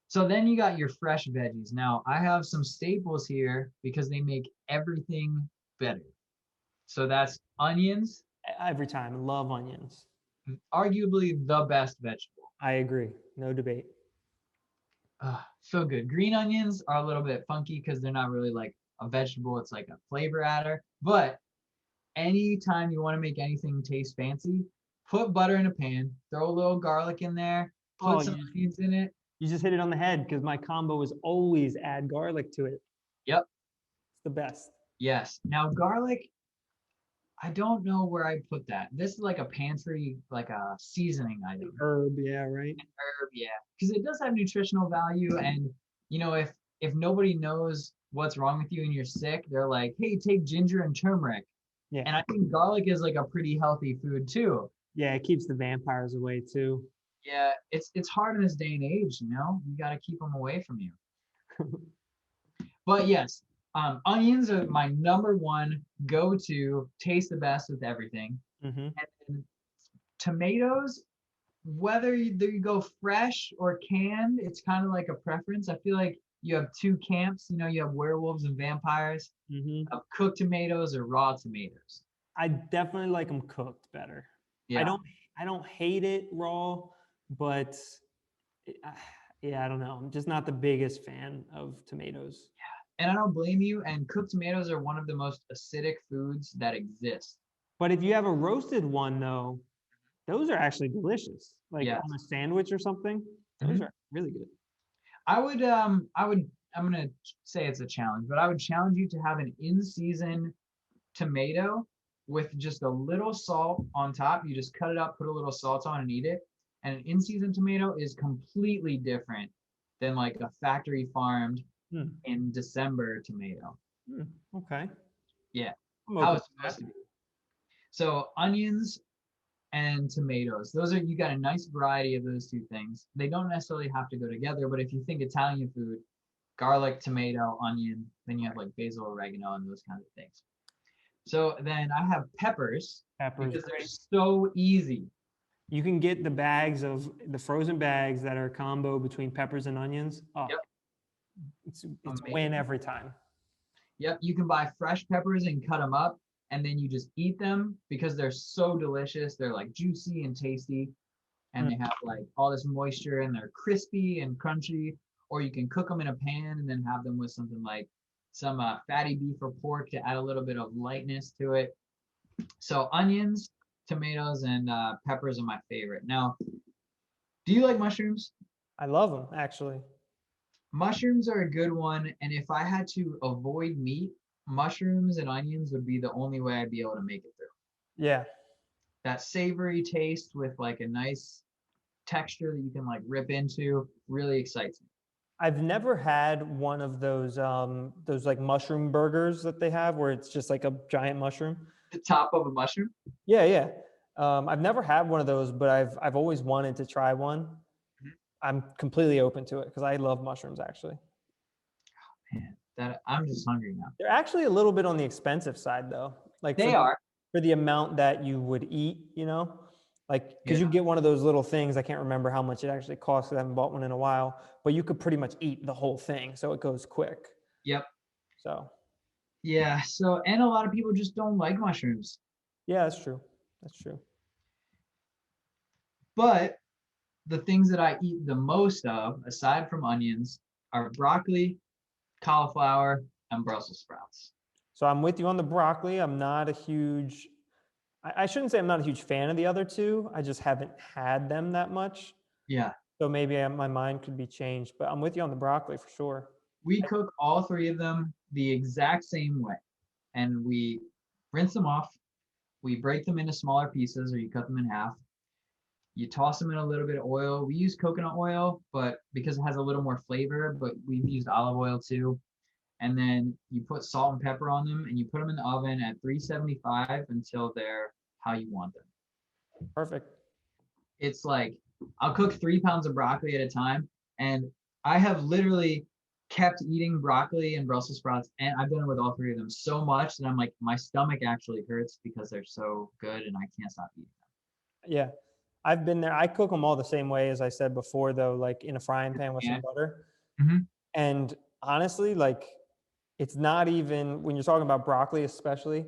So then you got your fresh veggies. Now I have some staples here because they make everything better. So that's onions, Every time. Love onions. arguably the best vegetable. I agree. No debate. So good. Green onions are a little bit funky because they're not really like a vegetable, it's like a flavor adder. But anytime you want to make anything taste fancy, put butter in a pan, throw a little garlic in there, Oh, put some onions in it. you just hit it on the head because my combo is always add garlic to it. Yep. It's the best. Yes. Now garlic, I don't know where I put that. This is like a pantry, like a seasoning item. Herb, yeah, right. Herb, yeah. Because it does have nutritional value. And if nobody knows what's wrong with you and you're sick, they're like, hey, take ginger and turmeric. Yeah. And I think garlic is like a pretty healthy food too. Yeah, it keeps the vampires away too. Yeah, it's hard in this day and age, you got to keep them away from you. But yes, onions are my number one go-to, taste the best with everything. Hmm. And then tomatoes, whether you go fresh or canned, it's kind of like a preference. I feel like you have two camps. You have werewolves and vampires. Hmm. Of cooked tomatoes or raw tomatoes. I definitely like them cooked better. I Yeah. don't I don't hate it raw, but it- uh, yeah, I don't know. I'm just not the biggest fan of tomatoes. And I don't blame you. And cooked tomatoes are one of the most acidic foods that exist. But if you have a roasted one though, Those are actually delicious. Like Yes. on a sandwich or something. Those Mhm. are really good. I'm gonna say it's a challenge, but I would challenge you to have an in-season tomato with just a little salt on top. You just cut it up, put a little salt on, and eat it. And an in-season tomato is completely different than like a factory farmed Hmm. in December tomato. Hmm. Okay. Yeah, I'm how open it's to that. supposed to be. So onions and tomatoes. Those are you got a nice variety of those two things. They don't necessarily have to go together, but if you think Italian food, garlic, tomato, onion, then you have like basil, oregano, and those kinds of things. So then I have peppers Peppers, because they're great. so easy. You can get the bags of the frozen bags that are a combo between peppers and onions. Oh, Yep, it's a win amazing. every time. Yep, you can buy fresh peppers and cut them up, and then you just eat them because they're so delicious. They're like juicy and tasty, and Mm. they have like all this moisture, and they're crispy and crunchy. Or you can cook them in a pan and then have them with something like some fatty beef or pork to add a little bit of lightness to it. So onions, tomatoes, and peppers are my favorite. Now, do you like mushrooms? I love them actually. Mushrooms are a good one, and if I had to avoid meat, mushrooms and onions would be the only way I'd be able to make it through. Yeah. That savory taste with like a nice texture that you can like rip into really excites me. I've never had one of those like mushroom burgers that they have where it's just like a giant mushroom. The top of a mushroom? Yeah, yeah. I've never had one of those, but I've always wanted to try one. Mhm. I'm completely open to it because I love mushrooms actually. Man, that I'm just hungry now. They're actually a little bit on the expensive side though. Like They are. for the amount that you would eat, you know? Like because Yeah. you get one of those little things, I can't remember how much it actually costs 'cause I haven't bought one in a while, but you could pretty much eat the whole thing, so it goes quick. Yep. So Yeah. So, and a lot of people just don't like mushrooms. yeah, that's true. That's true. But the things that I eat the most of, aside from onions, are broccoli, cauliflower, and Brussels sprouts. So I'm with you on the broccoli. I'm not a huge, I shouldn't say I'm not a huge fan of the other two. I just haven't had them that much. Yeah. So maybe my mind could be changed, but I'm with you on the broccoli for sure. We cook all three of them the exact same way. And we rinse them off. We break them into smaller pieces or you cut them in half. You toss them in a little bit of oil. We use coconut oil, but because it has a little more flavor, but we've used olive oil too. And then you put salt and pepper on them and you put them in the oven at 375 until they're how you want them. Perfect. It's like I'll cook 3 pounds of broccoli at a time. And I have literally kept eating broccoli and Brussels sprouts, and I've done it with all three of them so much that I'm like, my stomach actually hurts because they're so good and I can't stop eating Yeah. I've been there. I cook them all the same way as I said before, though, like in a frying pan with some them. butter. Mm-hmm. And honestly, like it's not even when you're talking about broccoli, especially,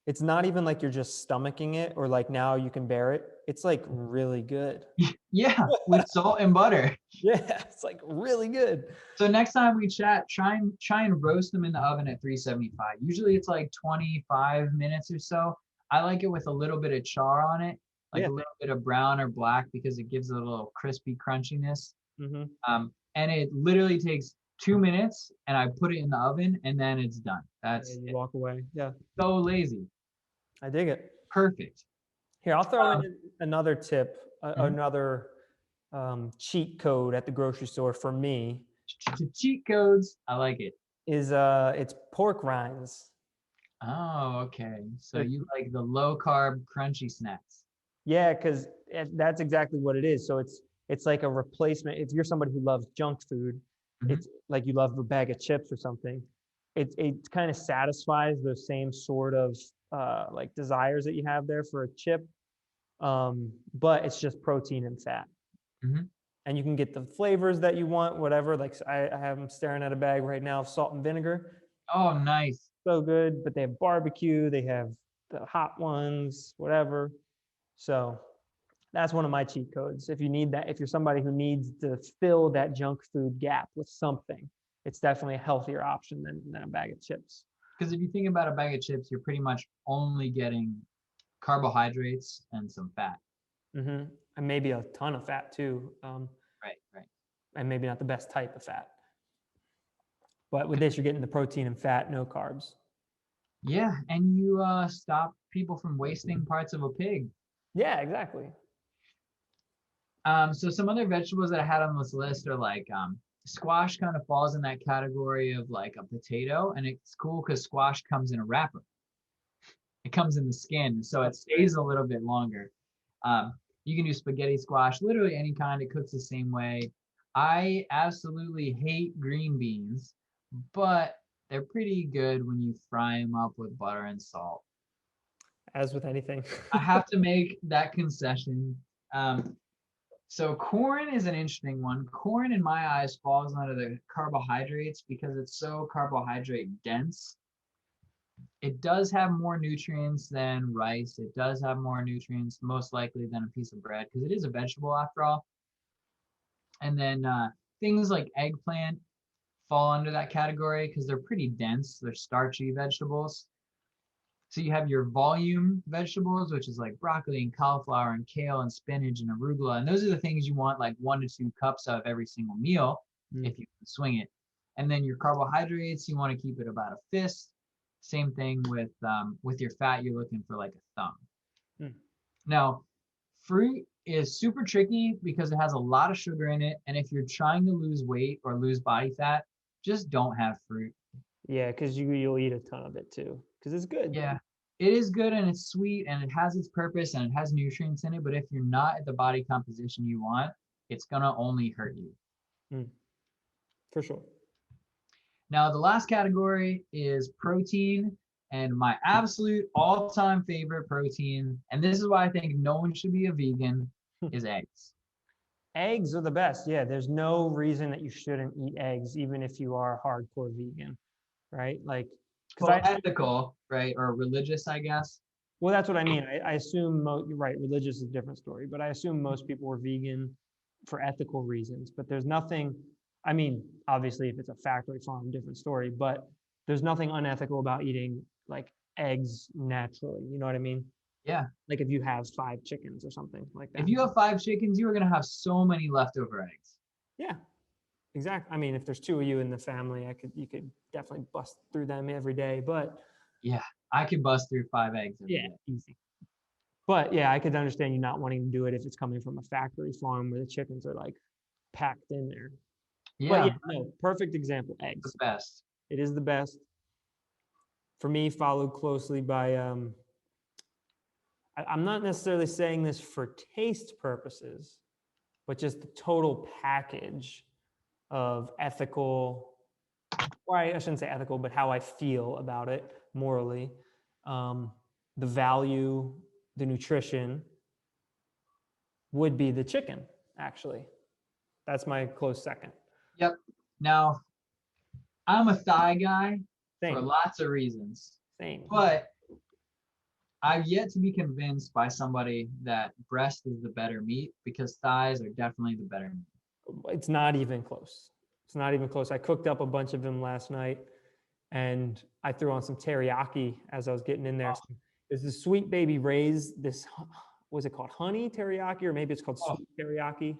it's not even like you're just stomaching it or like now you can bear it. It's like really good. Yeah, with salt and butter. Yeah, it's like really good. So next time we chat, try and roast them in the oven at 375. Usually it's like 25 minutes or so. I like it with a little bit of char on it, like Yeah. a little bit of brown or black because it gives it a little crispy crunchiness. Mm-hmm. And it literally takes 2 minutes, and I put it in the oven, and then it's done. Yeah, That's you it. walk away. Yeah, So lazy. I dig it. Perfect. Here, I'll throw Um, in another tip, mhm. another cheat code at the grocery store for me Cheat codes. I like it. is it's pork rinds. Oh, okay. So So you like the low carb, crunchy snacks. yeah, because that's exactly what it is. So it's like a replacement. If you're somebody who loves junk food, Mhm. it's like you love a bag of chips or something. It kind of satisfies those same sort of like desires that you have there for a chip, but it's just protein and fat. Mhm. And you can get the flavors that you want, whatever. Like I have them staring at a bag right now of salt and vinegar. Oh, nice. So good, but they have barbecue, they have the hot ones, whatever. So that's one of my cheat codes. If you need that, if you're somebody who needs to fill that junk food gap with something, it's definitely a healthier option than a bag of chips. Because if you think about a bag of chips, you're pretty much only getting carbohydrates and some fat. And maybe a ton of fat too. Right, right. And maybe not the best type of fat. But with this, you're getting the protein and fat, no carbs. Yeah, and you stop people from wasting parts of a pig. Yeah, exactly. So some other vegetables that I had on this list are like squash kind of falls in that category of like a potato, and it's cool because squash comes in a wrapper. It comes in the skin, so it stays a little bit longer. You can do spaghetti squash, literally any kind. It cooks the same way. I absolutely hate green beans, but they're pretty good when you fry them up with butter and salt. As with anything. I have to make that concession. So corn is an interesting one. Corn, in my eyes, falls under the carbohydrates because it's so carbohydrate dense. It does have more nutrients than rice. It does have more nutrients, most likely, than a piece of bread because it is a vegetable after all. And then things like eggplant fall under that category because they're pretty dense. They're starchy vegetables. So you have your volume vegetables, which is like broccoli and cauliflower and kale and spinach and arugula. And those are the things you want like 1 to 2 cups of every single meal if you can swing it. And then your carbohydrates, you want to keep it about a fist. Same thing with your fat, you're looking for like a thumb. Now, fruit is super tricky because it has a lot of sugar in it. And if you're trying to lose weight or lose body fat, just don't have fruit. Yeah, because you'll eat a ton of it too, because it's good. Yeah, it is good and it's sweet and it has its purpose and it has nutrients in it. But if you're not at the body composition you want, it's gonna only hurt you. For sure. Now, the last category is protein, and my absolute all-time favorite protein, and this is why I think no one should be a vegan, is eggs. Eggs are the best. Yeah, there's no reason that you shouldn't eat eggs, even if you are a hardcore vegan, right? Like, Well, ethical, right, or religious, I guess. Well, that's what I mean. I assume, you're right, religious is a different story, but I assume most people are vegan for ethical reasons. But there's nothing, I mean, obviously, if it's a factory farm, different story, but there's nothing unethical about eating like eggs naturally. You know what I mean? Yeah. Like if you have 5 chickens or something like that. If you have 5 chickens, you are going to have so many leftover eggs. Yeah, exactly. I mean, if there's 2 of you in the family, you could definitely bust through them every day, but. Yeah, I could bust through 5 eggs every day. Easy. But yeah, I could understand you not wanting to do it if it's coming from a factory farm where the chickens are like packed in there. Yeah. But yeah, no, perfect example, eggs. The best. It is the best. For me, followed closely by, I'm not necessarily saying this for taste purposes, but just the total package of ethical, or I shouldn't say ethical, but how I feel about it morally, the value, the nutrition would be the chicken, actually. That's my close second. Yep. Now, I'm a thigh guy Same. for lots of reasons. Same. But I've yet to be convinced by somebody that breast is the better meat because thighs are definitely the better meat. It's not even close. It's not even close. I cooked up a bunch of them last night and I threw on some teriyaki as I was getting in there. Oh. There's this Sweet Baby Ray's, this, was it called honey teriyaki, or maybe it's called sweet teriyaki.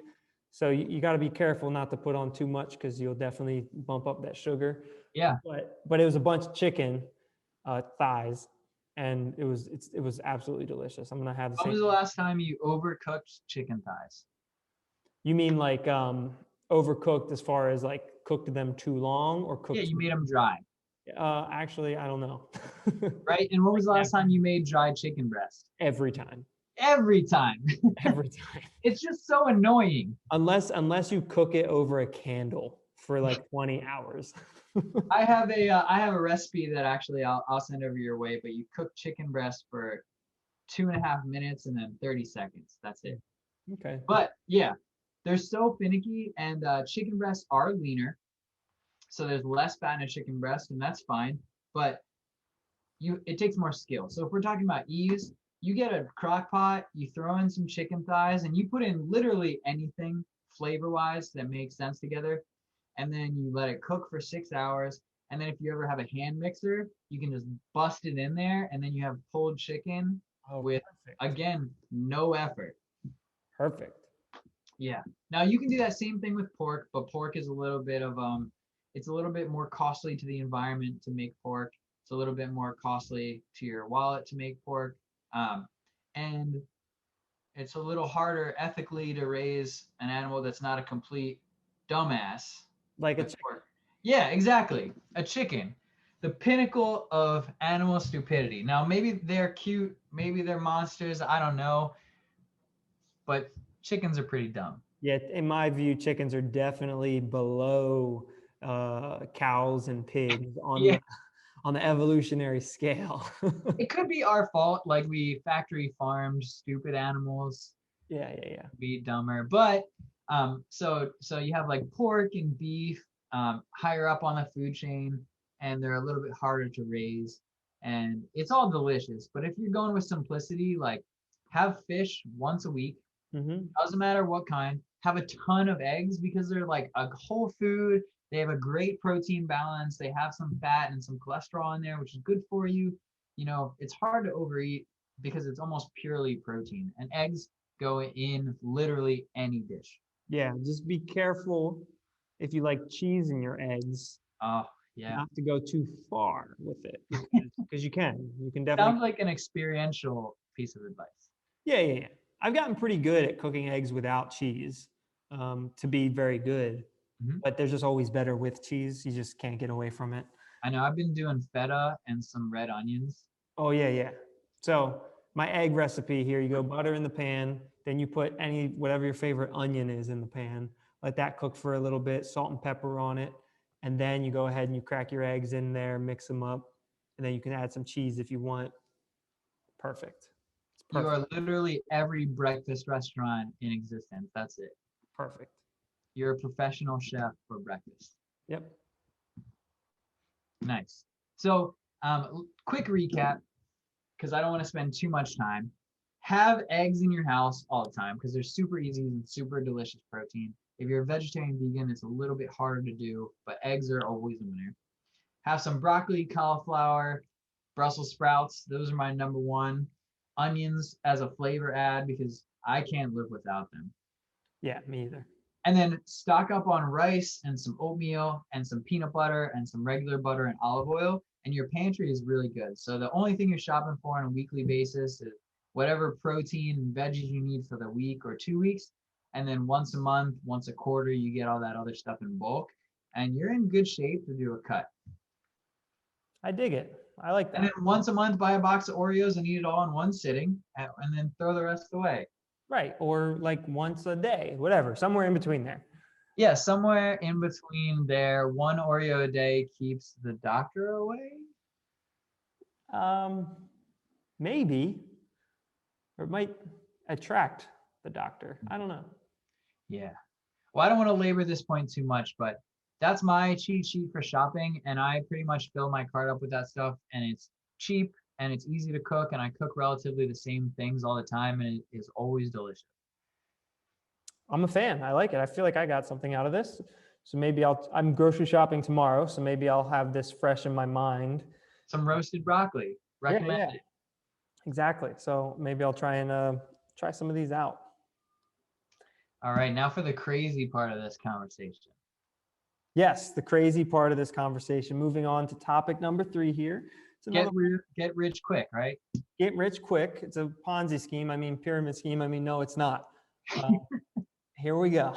So you got to be careful not to put on too much because you'll definitely bump up that sugar. Yeah. But it was a bunch of chicken thighs, and it was absolutely delicious. I'm gonna have the same. When was the last time you overcooked chicken thighs? You mean like overcooked as far as like cooked them too long or cooked? Yeah, you made them dry. Actually, I don't know. Right? And when was the last time you made dry chicken breast? Every time. Every time. Every time. It's just so annoying. Unless you cook it over a candle for like 20 hours. I have a recipe that actually I'll send over your way, but you cook chicken breast for 2.5 minutes and then 30 seconds. That's it. Okay. But yeah, they're so finicky, and chicken breasts are leaner. So there's less fat in a chicken breast, and that's fine. But it takes more skill. So if we're talking about ease, you get a crock pot, you throw in some chicken thighs, and you put in literally anything flavor-wise that makes sense together. And then you let it cook for 6 hours. And then if you ever have a hand mixer, you can just bust it in there, and then you have pulled chicken with, again, no effort. Perfect. Yeah. Now you can do that same thing with pork, but pork is a little bit of it's a little bit more costly to the environment to make pork. It's a little bit more costly to your wallet to make pork. And it's a little harder ethically to raise an animal that's not a complete dumbass Like a with pork. Yeah, exactly. A chicken. The pinnacle of animal stupidity. Now maybe they're cute, maybe they're monsters, I don't know, but chickens are pretty dumb. Yeah, in my view, chickens are definitely below cows and pigs Yeah, on the evolutionary scale. it could be our fault, like we factory farmed stupid animals, Yeah, yeah, yeah. be dumber. But so you have like pork and beef higher up on the food chain, and they're a little bit harder to raise, and it's all delicious. But if you're going with simplicity, like have fish once a week, Hmm. doesn't matter what kind. Have a ton of eggs because they're like a whole food. They have a great protein balance. They have some fat and some cholesterol in there, which is good for you. You know, it's hard to overeat because it's almost purely protein. And eggs go in literally any dish. Yeah, just be careful if you like cheese in your eggs, Oh, yeah. not to go too far with it because you can definitely. Sounds like an experiential piece of advice. Yeah, yeah, yeah. I've gotten pretty good at cooking eggs without cheese, to be very good. Mhm. But there's just always better with cheese. You just can't get away from it. I know I've been doing feta and some red onions. Oh yeah, yeah. So my egg recipe here, you go butter in the pan, then you put whatever your favorite onion is in the pan, let that cook for a little bit, salt and pepper on it, and then you go ahead and you crack your eggs in there, mix them up, and then you can add some cheese if you want. Perfect. It's You perfect. are literally every breakfast restaurant in existence. That's it. Perfect. You're a professional chef for breakfast. Yep. Nice. So, quick recap, because I don't want to spend too much time. Have eggs in your house all the time because they're super easy and super delicious protein. If you're a vegetarian vegan, it's a little bit harder to do, but eggs are always a winner. Have some broccoli, cauliflower, Brussels sprouts. Those are my number one. Onions as a flavor add because I can't live without them. Yeah, me either. And then stock up on rice and some oatmeal and some peanut butter and some regular butter and olive oil. And your pantry is really good. So the only thing you're shopping for on a weekly basis is whatever protein and veggies you need for the week or 2 weeks. And then once a month, once a quarter, you get all that other stuff in bulk. And you're in good shape to do a cut. I dig it. I like And then that. once a month, buy a box of Oreos and eat it all in one sitting, and then throw the rest away. Right. Or like once a day, whatever, somewhere in between there. Yeah, somewhere in between there, one Oreo a day keeps the doctor away. Um, maybe, or it might attract the doctor. I don't know. Yeah. Well, I don't want to labor this point too much, but that's my cheat sheet for shopping. And I pretty much fill my cart up with that stuff. And it's cheap and it's easy to cook. And I cook relatively the same things all the time. And it is always delicious. I'm a fan. I like it. I feel like I got something out of this. So maybe I'm grocery shopping tomorrow. So maybe I'll have this fresh in my mind. Some roasted broccoli. Yeah, Recommend yeah, it. exactly. So maybe I'll try and try some of these out. All right. Now for the crazy part of this conversation. Yes, the crazy part of this conversation. Moving on to topic number 3 here. It's another Get rich quick, right? get rich quick. It's a Ponzi scheme. I mean, pyramid scheme. I mean, no, it's not. Here we go.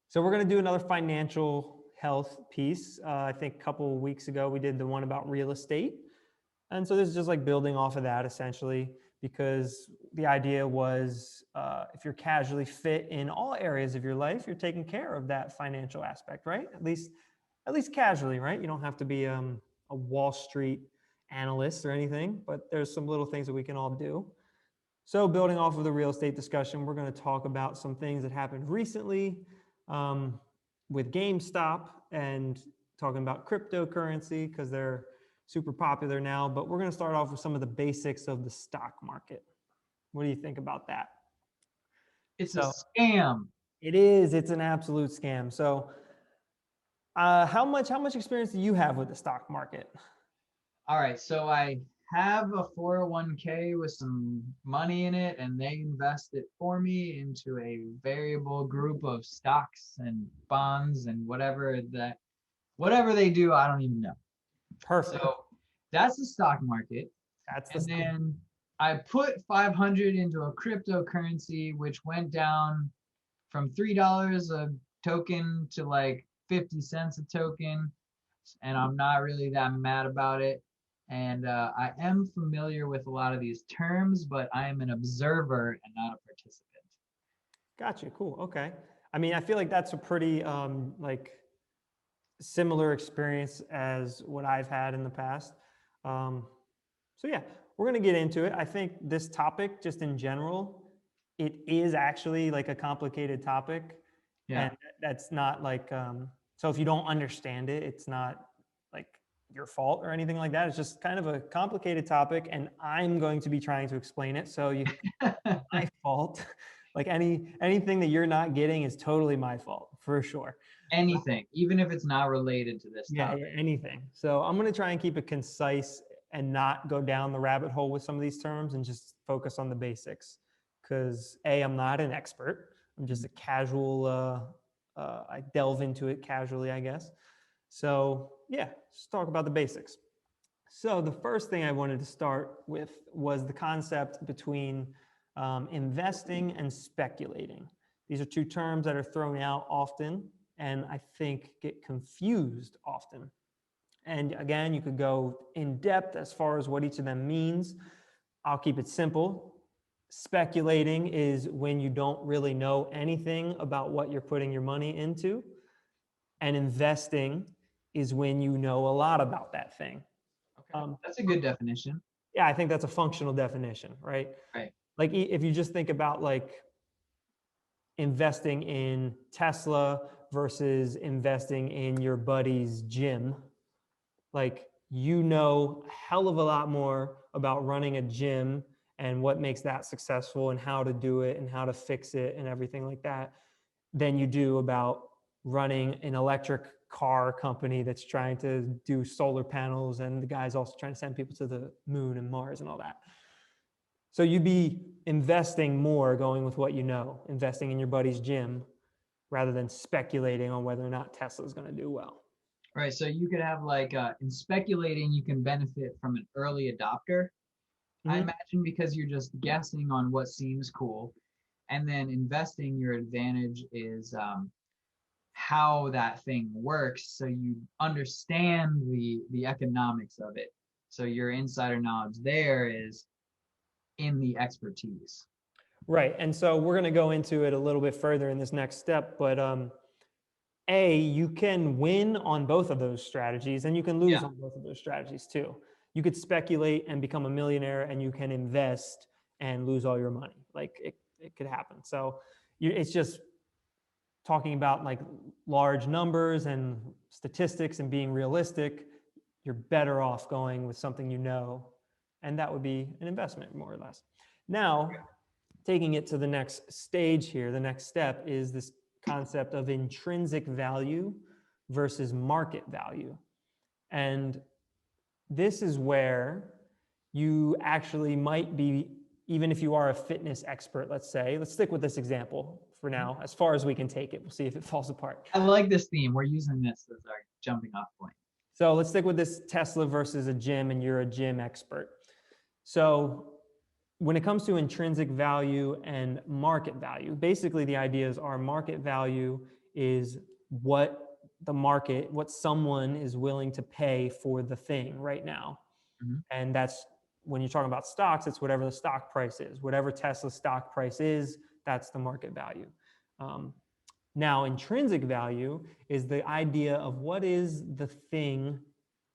So we're going to do another financial health piece. I think a couple of weeks ago, we did the one about real estate. And so this is just like building off of that essentially, because the idea was if you're casually fit in all areas of your life, you're taking care of that financial aspect, right? At least casually, right? You don't have to be a Wall Street analyst or anything, but there's some little things that we can all do. So building off of the real estate discussion, we're going to talk about some things that happened recently with GameStop and talking about cryptocurrency because they're super popular now. But we're going to start off with some of the basics of the stock market. What do you think about that? It's a scam. It is. It's an absolute scam. So how much experience do you have with the stock market? All right. So I have a 401k with some money in it, and they invest it for me into a variable group of stocks and bonds and whatever they do, I don't even know. Perfect. So that's the stock market. That's the And story. then I put 500 into a cryptocurrency, which went down from $3 a token to like 50 cents a token. And I'm not really that mad about it. And I am familiar with a lot of these terms, but I am an observer and not a participant. Gotcha. Cool. Okay. I mean, I feel like that's a pretty like similar experience as what I've had in the past. Um, so yeah, we're gonna get into it. I think this topic, just in general, it is actually like a complicated topic, Yeah. and that's not like so if you don't understand it, it's not like your fault or anything like that. It's just kind of a complicated topic, and I'm going to be trying to explain it. So you, my fault. Like anything that you're not getting is totally my fault for sure. Anything, even if it's not related to this Yeah, topic. yeah, anything. So I'm going to try and keep it concise and not go down the rabbit hole with some of these terms and just focus on the basics. Because A, I'm not an expert. I'm just a casual, I delve into it casually, I guess. So yeah, let's talk about the basics. So the first thing I wanted to start with was the concept between investing and speculating. These are two terms that are thrown out often and I think get confused often. And again, you could go in depth as far as what each of them means. I'll keep it simple. Speculating is when you don't really know anything about what you're putting your money into. And investing is when you know a lot about that thing. Okay. That's a good definition. Yeah, I think that's a functional definition, right? Right. Like if you just think about like investing in Tesla versus investing in your buddy's gym, like you know a hell of a lot more about running a gym and what makes that successful and how to do it and how to fix it and everything like that than you do about running an electric car company that's trying to do solar panels and the guy's also trying to send people to the moon and Mars and all that. So you'd be investing more going with what you know, investing in your buddy's gym rather than speculating on whether or not Tesla is going to do well. Right. So you could have like in speculating, you can benefit from an early adopter, I Mm-hmm. imagine, because you're just guessing on what seems cool. And then investing, your advantage is how that thing works, so you understand the economics of it. So your insider knowledge there is in the expertise. Right. And so we're going to go into it a little bit further in this next step. But you can win on both of those strategies and you can lose Yeah. on both of those strategies too. You could speculate and become a millionaire and you can invest and lose all your money. Like it could happen. So it's just talking about like large numbers and statistics and being realistic. You're better off going with something you know, and that would be an investment more or less. Now, taking it to the next stage here, the next step is this concept of intrinsic value versus market value. And this is where you actually might be, even if you are a fitness expert, let's say, let's stick with this example for now, as far as we can take it. We'll see if it falls apart. I like this theme. We're using this as our jumping off point. So let's stick with this Tesla versus a gym, and you're a gym expert. So when it comes to intrinsic value and market value, basically the idea is our market value is what the market, what someone is willing to pay for the thing right now. Mm-hmm. And that's when you're talking about stocks, it's whatever the stock price is. Whatever Tesla's stock price is, that's the market value. Now, intrinsic value is the idea of what is the thing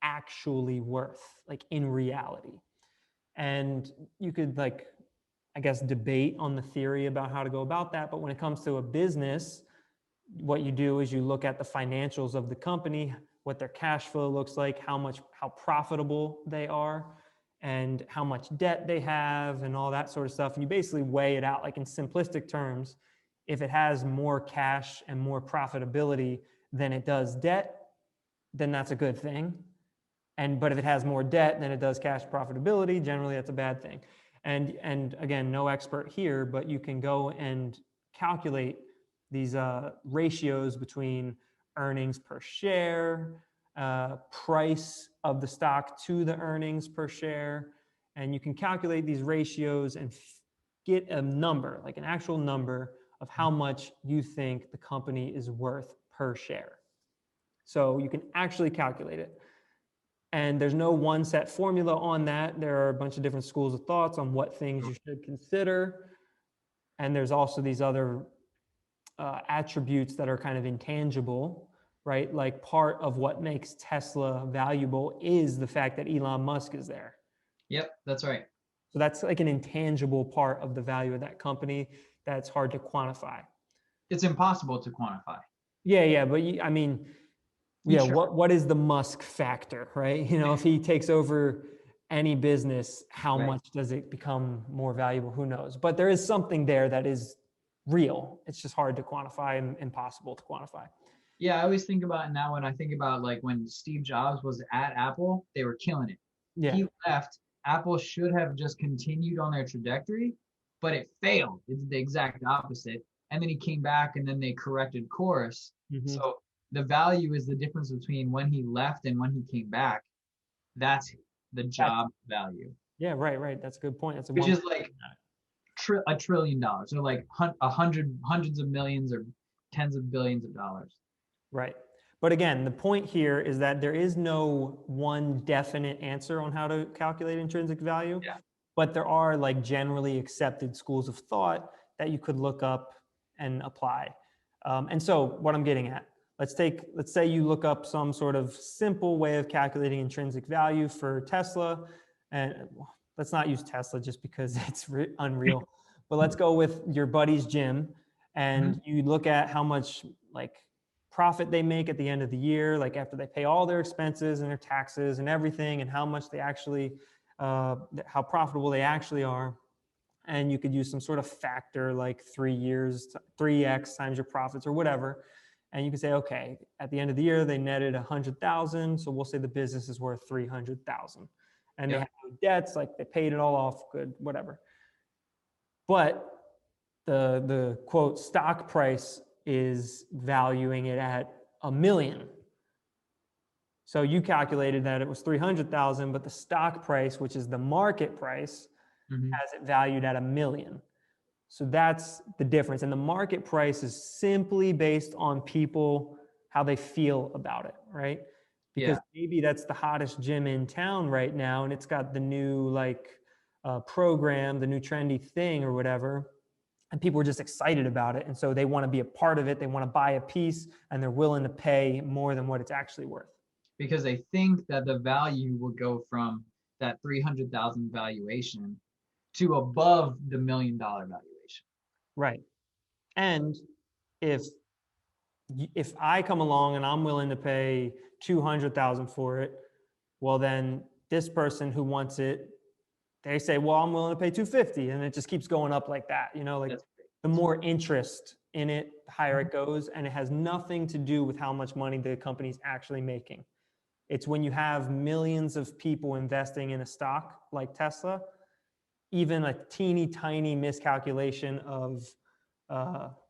actually worth, like in reality. And you could like, I guess, debate on the theory about how to go about that. But when it comes to a business, what you do is you look at the financials of the company, what their cash flow looks like, how profitable they are, and how much debt they have, and all that sort of stuff. And you basically weigh it out, like in simplistic terms. If it has more cash and more profitability than it does debt, then that's a good thing. But if it has more debt than it does cash profitability, generally that's a bad thing. And again, no expert here, but you can go and calculate these ratios between earnings per share, price of the stock to the earnings per share. And you can calculate these ratios and get a number, like an actual number of how much you think the company is worth per share. So you can actually calculate it. And there's no one set formula on that. There are a bunch of different schools of thoughts on what things you should consider. And there's also these other attributes that are kind of intangible, right? Like part of what makes Tesla valuable is the fact that Elon Musk is there. Yep, that's right. So that's like an intangible part of the value of that company that's hard to quantify. It's impossible to quantify. Yeah, but I mean, yeah, what is the Musk factor, right? You know, if he takes over any business, how much does it become more valuable? Who knows? But there is something there that is real. It's just hard to quantify and impossible to quantify. Yeah, I always think about it now when I think about like when Steve Jobs was at Apple, they were killing it. Yeah. He left. Apple should have just continued on their trajectory, but it failed. It's the exact opposite. And then he came back and then they corrected course. Mm-hmm. So the value is the difference between when he left and when he came back. That's the job value. Yeah, right. That's a good point. That's which is like $1 trillion. So like hundreds of millions or tens of billions of dollars. Right. But again, the point here is that there is no one definite answer on how to calculate intrinsic value. Yeah. But there are like generally accepted schools of thought that you could look up and apply. And so what I'm getting at, let's say you look up some sort of simple way of calculating intrinsic value for Tesla. And let's not use Tesla just because it's unreal. But let's go with your buddy's gym and you look at how much like profit they make at the end of the year, like after they pay all their expenses and their taxes and everything, and how much they actually, how profitable they actually are. And you could use some sort of factor like 3 years, 3x times your profits or whatever. And you can say, okay, at the end of the year, they netted 100,000. So we'll say the business is worth 300,000. And they have no debts, like they paid it all off, good, whatever. But the quote stock price is valuing it at $1 million. So you calculated that it was 300,000, but the stock price, which is the market price, has it valued at $1 million. So that's the difference. And the market price is simply based on people, how they feel about it, right? Because maybe that's the hottest gym in town right now, and it's got the new like program, the new trendy thing or whatever. And people are just excited about it. And so they want to be a part of it. They want to buy a piece and they're willing to pay more than what it's actually worth. Because they think that the value will go from that 300,000 valuation to above the $1 million valuation. Right. And if I come along and I'm willing to pay 200,000 for it, well, then this person who wants it, they say, well, I'm willing to pay 250, and it just keeps going up like that. You know, like the more interest in it, the higher it goes, and it has nothing to do with how much money the company's actually making. It's when you have millions of people investing in a stock like Tesla, even a teeny tiny miscalculation of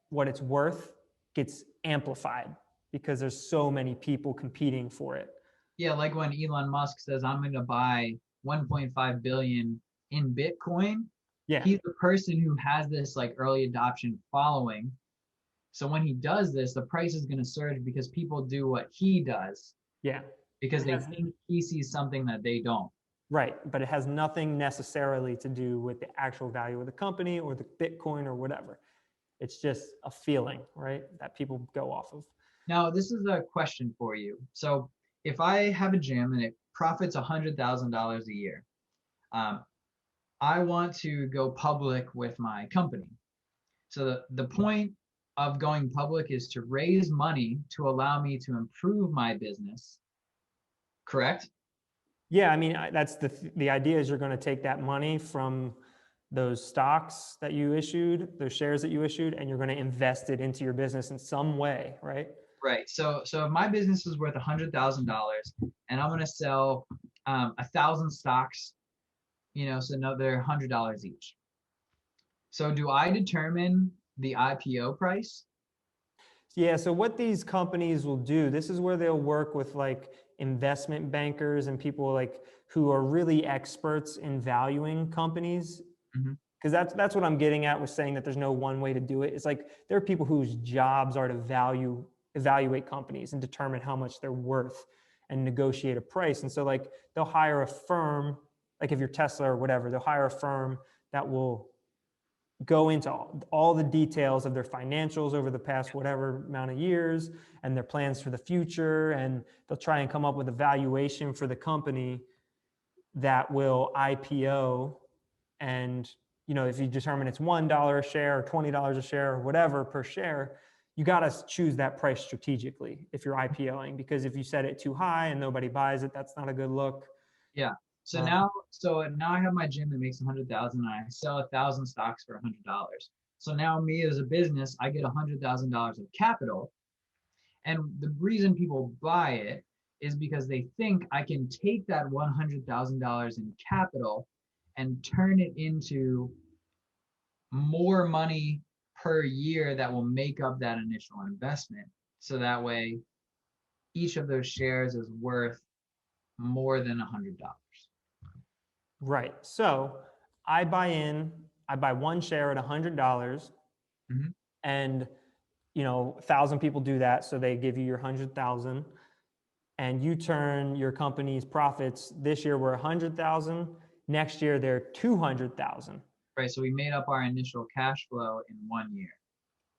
what it's worth gets amplified because there's so many people competing for it. Yeah, like when Elon Musk says, I'm going to buy 1.5 billion in Bitcoin. Yeah. He's the person who has this like early adoption following. So when he does this, the price is going to surge because people do what he does. Yeah. Because they think he sees something that they don't. Right. But it has nothing necessarily to do with the actual value of the company or the Bitcoin or whatever. It's just a feeling, right, that people go off of. Now, this is a question for you. So if I have a gym and it profits $100,000 a year, I want to go public with my company. So the point of going public is to raise money to allow me to improve my business. Correct? Yeah, I mean, that's the idea is you're going to take that money from those stocks that you issued, those shares that you issued, and you're going to invest it into your business in some way, right? Right. So if my business is worth $100,000 and I'm gonna sell 1,000 stocks, so another $100 each. So do I determine the IPO price? Yeah, so what these companies will do, this is where they'll work with like investment bankers and people like who are really experts in valuing companies. Hmm. Because that's what I'm getting at with saying that there's no one way to do it. It's like there are people whose jobs are to evaluate companies and determine how much they're worth and negotiate a price. And so like they'll hire a firm, like if you're Tesla or whatever, they'll hire a firm that will go into all the details of their financials over the past whatever amount of years and their plans for the future. And they'll try and come up with a valuation for the company that will IPO. And, if you determine it's $1 a share or $20 a share or whatever per share, you got to choose that price strategically if you're IPOing, because if you set it too high and nobody buys it, that's not a good look. Yeah. So Um, now I have my gym that makes 100,000 and I sell 1,000 stocks for $100. So now me as a business, I get $100,000 of capital. And the reason people buy it is because they think I can take that $100,000 in capital and turn it into more money per year that will make up that initial investment. So that way, each of those shares is worth more than $100. right. So I buy one share at $100, Mhm. and 1,000 people do that, so they give you your 100,000, and you turn your company's profits this year were 100,000, next year they're 200,000. Right. So we made up our initial cash flow in 1 year.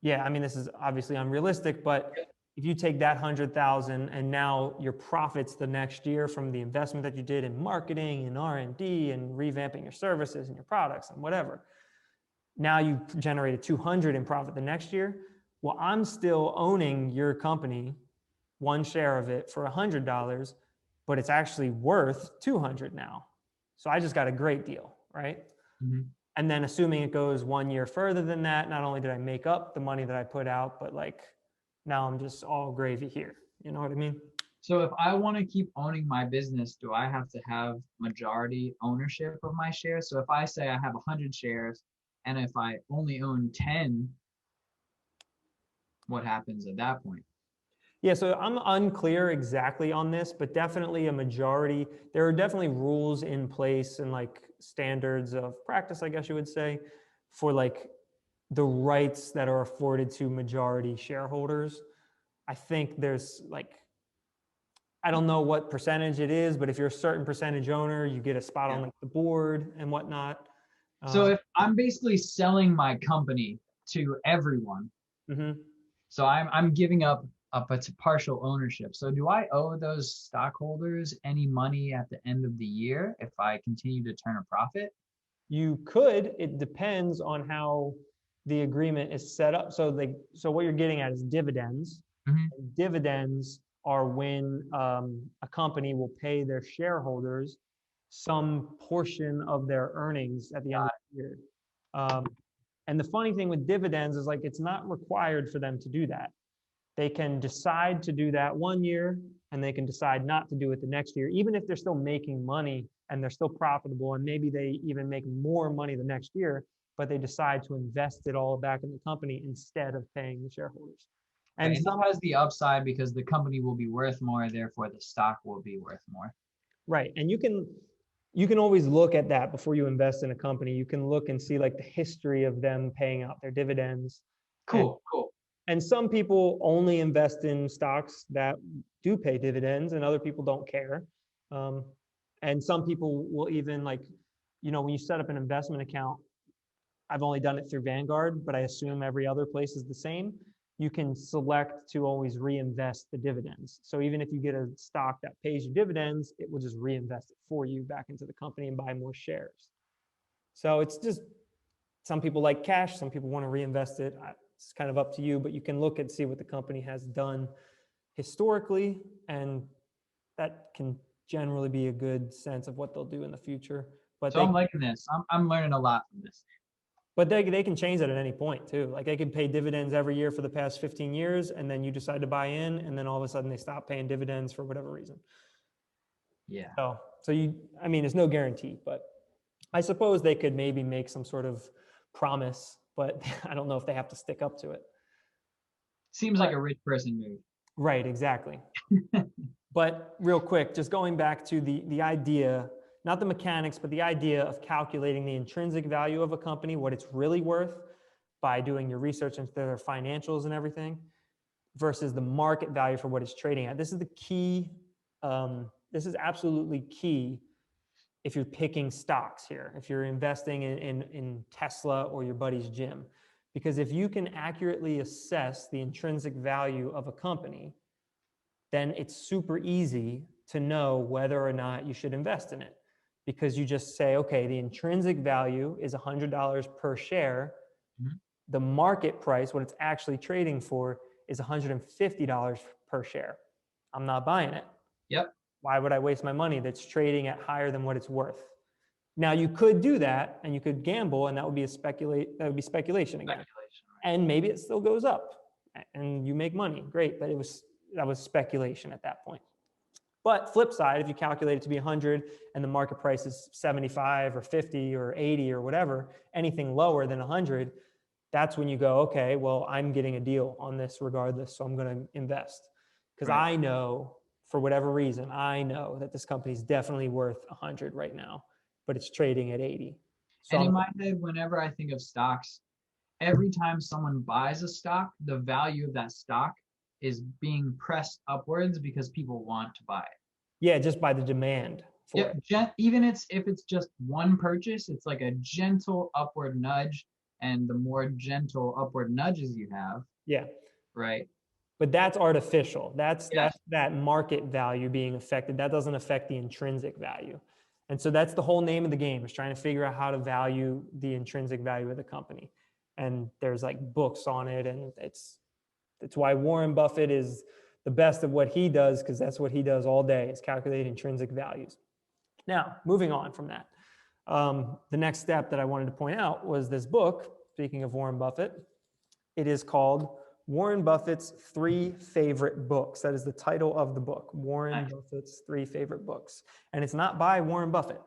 Yeah, I mean, this is obviously unrealistic, but if you take that 100,000 and now your profits the next year from the investment that you did in marketing and R&D and revamping your services and your products and whatever, now you generated 200 in profit the next year. Well, I'm still owning your company, one share of it for $100, but it's actually worth 200 now. So I just got a great deal, right? Mhm. And then assuming it goes 1 year further than that, not only did I make up the money that I put out, but like now I'm just all gravy here. You know what I mean? So if I want to keep owning my business, do I have to have majority ownership of my shares? So if I say I have 100 shares and if I only own 10, what happens at that point? Yeah, so I'm unclear exactly on this, but definitely a majority. There are definitely rules in place and like standards of practice, I guess you would say, for like the rights that are afforded to majority shareholders. I think there's like, I don't know what percentage it is, but if you're a certain percentage owner, you get a spot on Yeah. like the board and whatnot. So if I'm basically selling my company to everyone, Mhm. so I'm giving up a partial ownership. So do I owe those stockholders any money at the end of the year if I continue to turn a profit? You could, it depends on how the agreement is set up. So what you're getting at is dividends. Mhm. Dividends are when a company will pay their shareholders some portion of their earnings at the end of the year. Um, and the funny thing with dividends is like it's not required for them to do that. They can decide to do that 1 year and they can decide not to do it the next year, even if they're still making money and they're still profitable and maybe they even make more money the next year, but they decide to invest it all back in the company instead of paying the shareholders. Right. And And some, that has the upside because the company will be worth more, therefore the stock will be worth more. right. And you can always look at that before you invest in a company. You can look and see like the history of them paying out their dividends. And Cool, cool. And some people only invest in stocks that do pay dividends, and other people don't care. Um, and some people will even like, when you set up an investment account, I've only done it through Vanguard, but I assume every other place is the same. You can select to always reinvest the dividends. So even if you get a stock that pays you dividends, it will just reinvest it for you back into the company and buy more shares. So it's just some people like cash, some people want to reinvest it. It's kind of up to you, but you can look and see what the company has done historically, and that can generally be a good sense of what they'll do in the future. But So I'm liking this. I'm learning a lot from this. But they can change that at any point too. Like they can pay dividends every year for the past 15 years, and then you decide to buy in, and then all of a sudden they stop paying dividends for whatever reason. Yeah. So I mean, it's no guarantee, but I suppose they could maybe make some sort of promise, but I don't know if they have to stick up to it. Seems like a rich person move. Right, exactly. But real quick, just going back to the idea, not the mechanics, but the idea of calculating the intrinsic value of a company, what it's really worth by doing your research into their financials and everything, versus the market value for what it's trading at. This is the key. This is absolutely key if you're picking stocks here, if you're investing in Tesla or your buddy's gym. Because if you can accurately assess the intrinsic value of a company, then it's super easy to know whether or not you should invest in it. Because you just say, okay, the intrinsic value is $100 per share. Mhm. The market price, what it's actually trading for, is $150 per share. I'm not buying it. Yep. Why would I waste my money that's trading at higher than what it's worth? Now you could do that and you could gamble, and that would be speculation again. Speculation. And maybe it still goes up and you make money. Great, but that was speculation at that point. But flip side, if you calculate it to be 100 and the market price is 75 or 50 or 80 or whatever, anything lower than 100, that's when you go, okay, well, I'm getting a deal on this regardless, so I'm going to invest. Because Right. I know, for whatever reason, I know that this company is definitely worth 100 right now, but it's trading at 80. So And in my head, whenever I think of stocks, every time someone buys a stock, the value of that stock is being pressed upwards because people want to buy it. yeah, just by the demand for it. Even if it's just one purchase, it's like a gentle upward nudge. And the more gentle upward nudges you have, Yeah. right? But that's artificial. That's Yes. that market value being affected. That doesn't affect the intrinsic value. And so that's the whole name of the game, is trying to figure out how to value the intrinsic value of the company. And there's like books on it, and it's why Warren Buffett is the best of what he does, because that's what he does all day, is calculate intrinsic values. Now, moving on from that, the next step that I wanted to point out was this book. Speaking of Warren Buffett, it is called Warren Buffett's 3 Favorite Books. That is the title of the book, Warren Buffett's 3 Favorite Books. And it's not by Warren Buffett.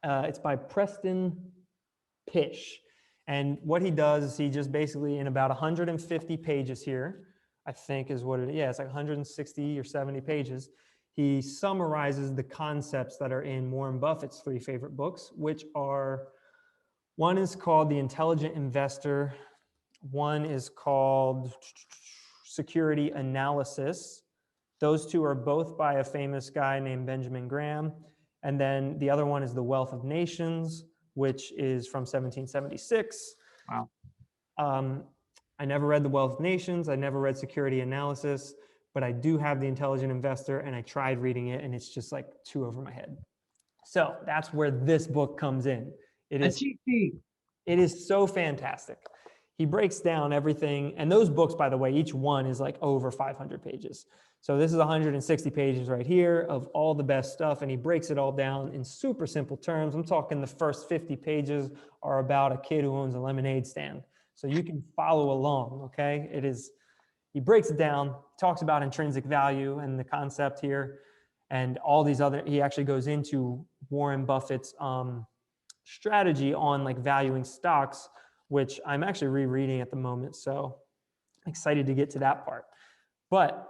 It's by Preston Pysh. And what he does is he just basically, in about 150 pages here, I think is what it is. Yeah, it's like 160 or 70 pages. He summarizes the concepts that are in Warren Buffett's 3 favorite books, which are, one is called The Intelligent Investor. One is called Security Analysis. Those 2 are both by a famous guy named Benjamin Graham. And then the other one is The Wealth of Nations, which is from 1776. Wow. I never read The Wealth of Nations. I never read Security Analysis, but I do have The Intelligent Investor, and I tried reading it, and it's just like too over my head. So that's where this book comes in. It is so fantastic. He breaks down everything, and those books, by the way, each one is like over 500 pages. So this is 160 pages right here of all the best stuff, and he breaks it all down in super simple terms. I'm talking the first 50 pages are about a kid who owns a lemonade stand. So you can follow along, okay? He breaks it down, talks about intrinsic value and the concept here, and all these other, he actually goes into Warren Buffett's strategy on like valuing stocks, which I'm actually rereading at the moment. So I'm excited to get to that part. But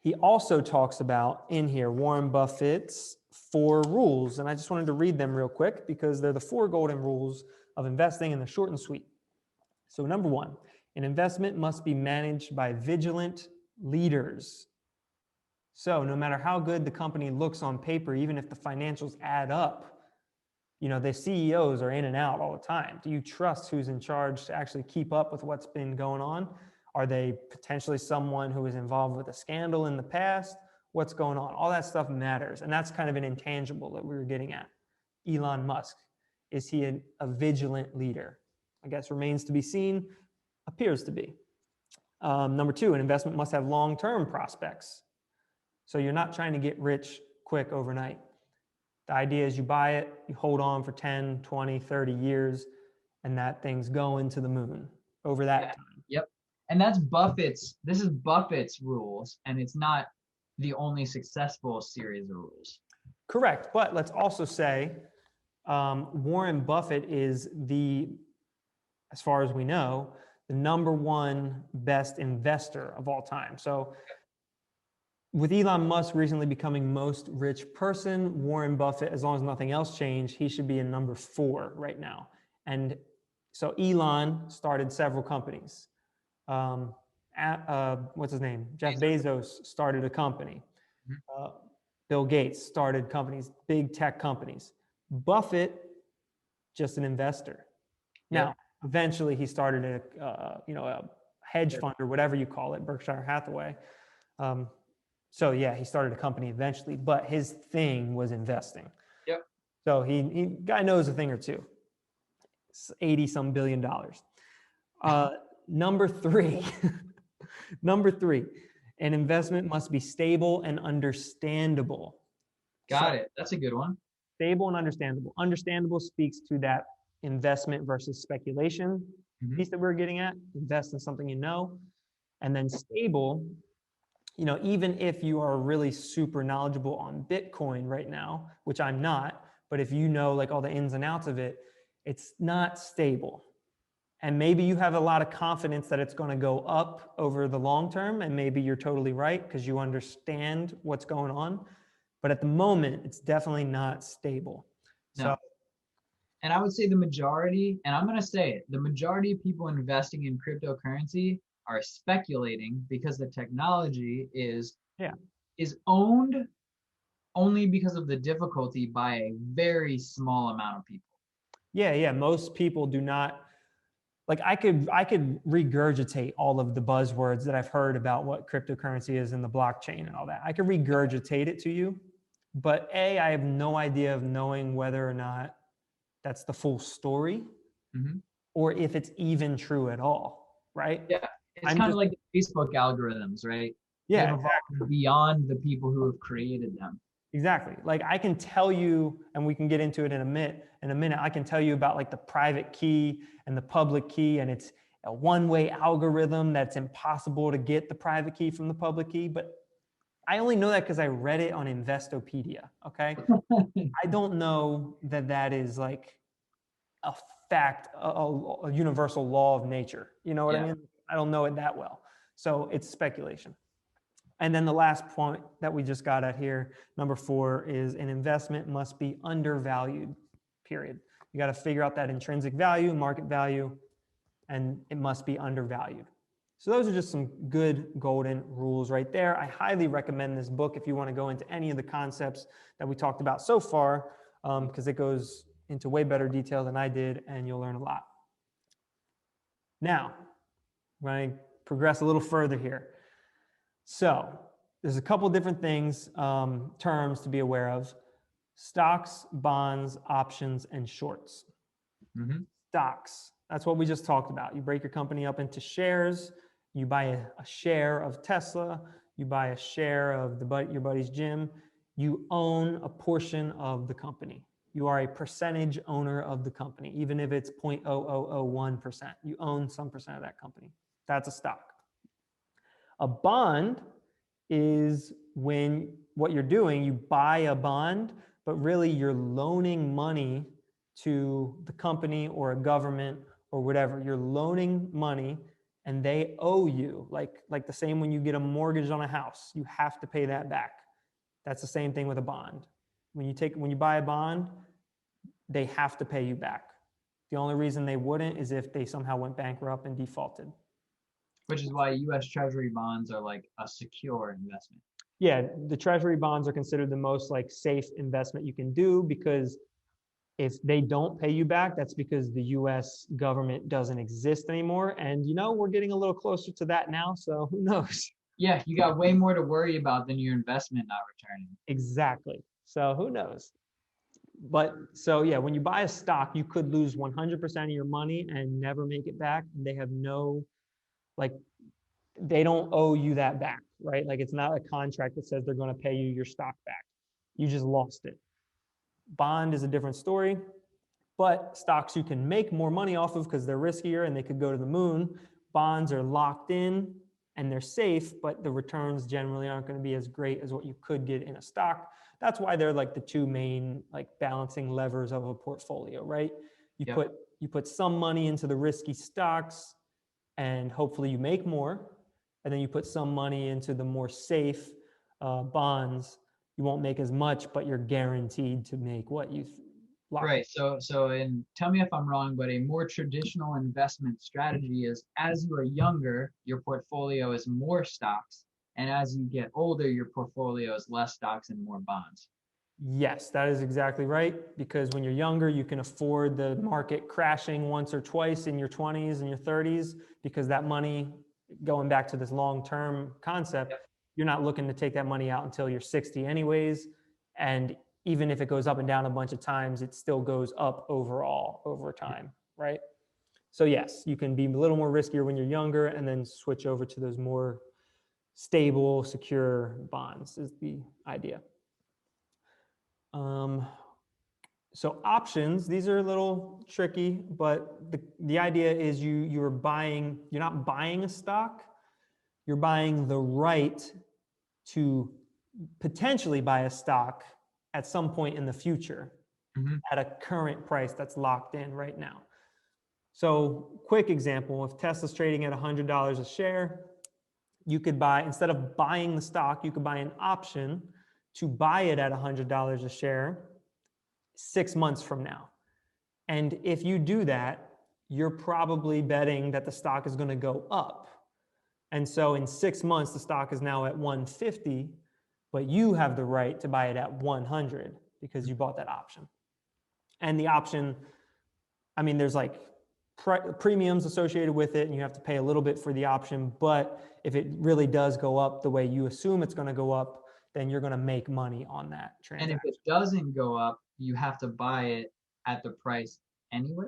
he also talks about in here Warren Buffett's 4 rules. And I just wanted to read them real quick because they're the 4 golden rules of investing, and they're short and sweet. So number 1, an investment must be managed by vigilant leaders. So no matter how good the company looks on paper, even if the financials add up, you know, the CEOs are in and out all the time. Do you trust who's in charge to actually keep up with what's been going on? Are they potentially someone who was involved with a scandal in the past? What's going on? All that stuff matters. And that's kind of an intangible that we were getting at. Elon Musk, is he a vigilant leader? I guess remains to be seen, appears to be. Number 2, an investment must have long-term prospects. So you're not trying to get rich quick overnight. The idea is you buy it, you hold on for 10, 20, 30 years, and that thing's going to the moon over that time. Yep. And this is Buffett's rules, and it's not the only successful series of rules. Correct. But let's also say Warren Buffett is as far as we know, the #1 best investor of all time. So with Elon Musk recently becoming most rich person, Warren Buffett, as long as nothing else changed, he should be in #4 right now. And so Elon started several companies. What's his name? Jeff Bezos started a company. Bill Gates started companies, big tech companies. Buffett, just an investor. Now, eventually he started a hedge fund or whatever you call it, Berkshire Hathaway. So yeah, he started a company eventually, but his thing was investing. Yep. So he guy knows a thing or two. It's $80-some billion. Number three, an investment must be stable and understandable. Got it. That's a good one. Stable and understandable. Understandable speaks to that investment versus speculation piece that we're getting at. Invest in something you know. And then stable, even if you are really super knowledgeable on Bitcoin right now, which I'm not, but if you know like all the ins and outs of it, it's not stable. And maybe you have a lot of confidence that it's going to go up over the long term, and maybe you're totally right because you understand what's going on. But at the moment, it's definitely not stable. No. So, and I would say the majority, and I'm going to say it, the majority of people investing in cryptocurrency are speculating because the technology is owned only because of the difficulty by a very small amount of people. Yeah. Most people do not. Like I could regurgitate all of the buzzwords that I've heard about what cryptocurrency is and the blockchain and all that. I could regurgitate it to you, but I have no idea of knowing whether or not that's the full story or if it's even true at all, right? Yeah, it's kind of like the Facebook algorithms, right? Yeah, they've evolved beyond the people who have created them. Exactly. Like I can tell you, and we can get into it in a minute, I can tell you about like the private key and the public key, and it's a one-way algorithm that's impossible to get the private key from the public key. But I only know that because I read it on Investopedia, okay? I don't know that that is like a fact, a universal law of nature. You know what I mean? I don't know it that well. So it's speculation. And then the last point that we just got at here, #4, is an investment must be undervalued, period. You got to figure out that intrinsic value, market value, and it must be undervalued. So those are just some good golden rules right there. I highly recommend this book if you want to go into any of the concepts that we talked about so far, because it goes into way better detail than I did, and you'll learn a lot. Now, we're going to progress a little further here. So there's a couple different things, terms to be aware of: stocks, bonds, options, and shorts. Stocks, that's what we just talked about. You break your company up into shares. You buy a share of Tesla. You buy a share of your buddy's gym. You own a portion of the company. You are a percentage owner of the company, even if it's 0.0001%. You own some percent of that company. That's a stock. A bond is when what you're doing, you buy a bond, but really you're loaning money to the company or a government or whatever. You're loaning money and they owe you, like the same when you get a mortgage on a house, you have to pay that back. That's the same thing with a bond. When you buy a bond, they have to pay you back. The only reason they wouldn't is if they somehow went bankrupt and defaulted. Which is why U.S. Treasury bonds are like a secure investment. Yeah, the Treasury bonds are considered the most like safe investment you can do, because if they don't pay you back, that's because the U.S. government doesn't exist anymore. And we're getting a little closer to that now, so who knows? Yeah, you got way more to worry about than your investment not returning. Exactly. So who knows? But so yeah, when you buy a stock, you could lose 100% of your money and never make it back. They have no, they don't owe you that back, right? Like it's not a contract that says they're going to pay you your stock back. You just lost it. Bond is a different story. But stocks you can make more money off of because they're riskier and they could go to the moon. Bonds are locked in and they're safe, but the returns generally aren't going to be as great as what you could get in a stock. That's why they're like the two main like balancing levers of a portfolio, right? You Yep. you put some money into the risky stocks and hopefully you make more. And then you put some money into the more safe bonds. You won't make as much, but you're guaranteed to make what you locked in. Right. And tell me if I'm wrong, but a more traditional investment strategy is as you are younger, your portfolio is more stocks. And as you get older, your portfolio is less stocks and more bonds. Yes, that is exactly right. Because when you're younger, you can afford the market crashing once or twice in your 20s and your 30s, because that money, going back to this long-term concept, Yep. you're not looking to take that money out until you're 60 anyways. And even if it goes up and down a bunch of times, it still goes up overall over time, right? So yes, you can be a little more riskier when you're younger and then switch over to those more stable, secure bonds is the idea. So options, these are a little tricky, but the idea is you're not buying a stock, you're buying the right to potentially buy a stock at some point in the future at a current price that's locked in right now. So quick example, if Tesla's trading at $100 a share, you could buy, instead of buying the stock, you could buy an option to buy it at $100 a share 6 months from now. And if you do that, you're probably betting that the stock is going to go up. And so in 6 months, the stock is now at 150, but you have the right to buy it at 100 because you bought that option. And the option, I mean, there's like premiums associated with it, and you have to pay a little bit for the option. But if it really does go up the way you assume it's going to go up, then you're going to make money on that transaction. And if it doesn't go up, you have to buy it at the price anyway?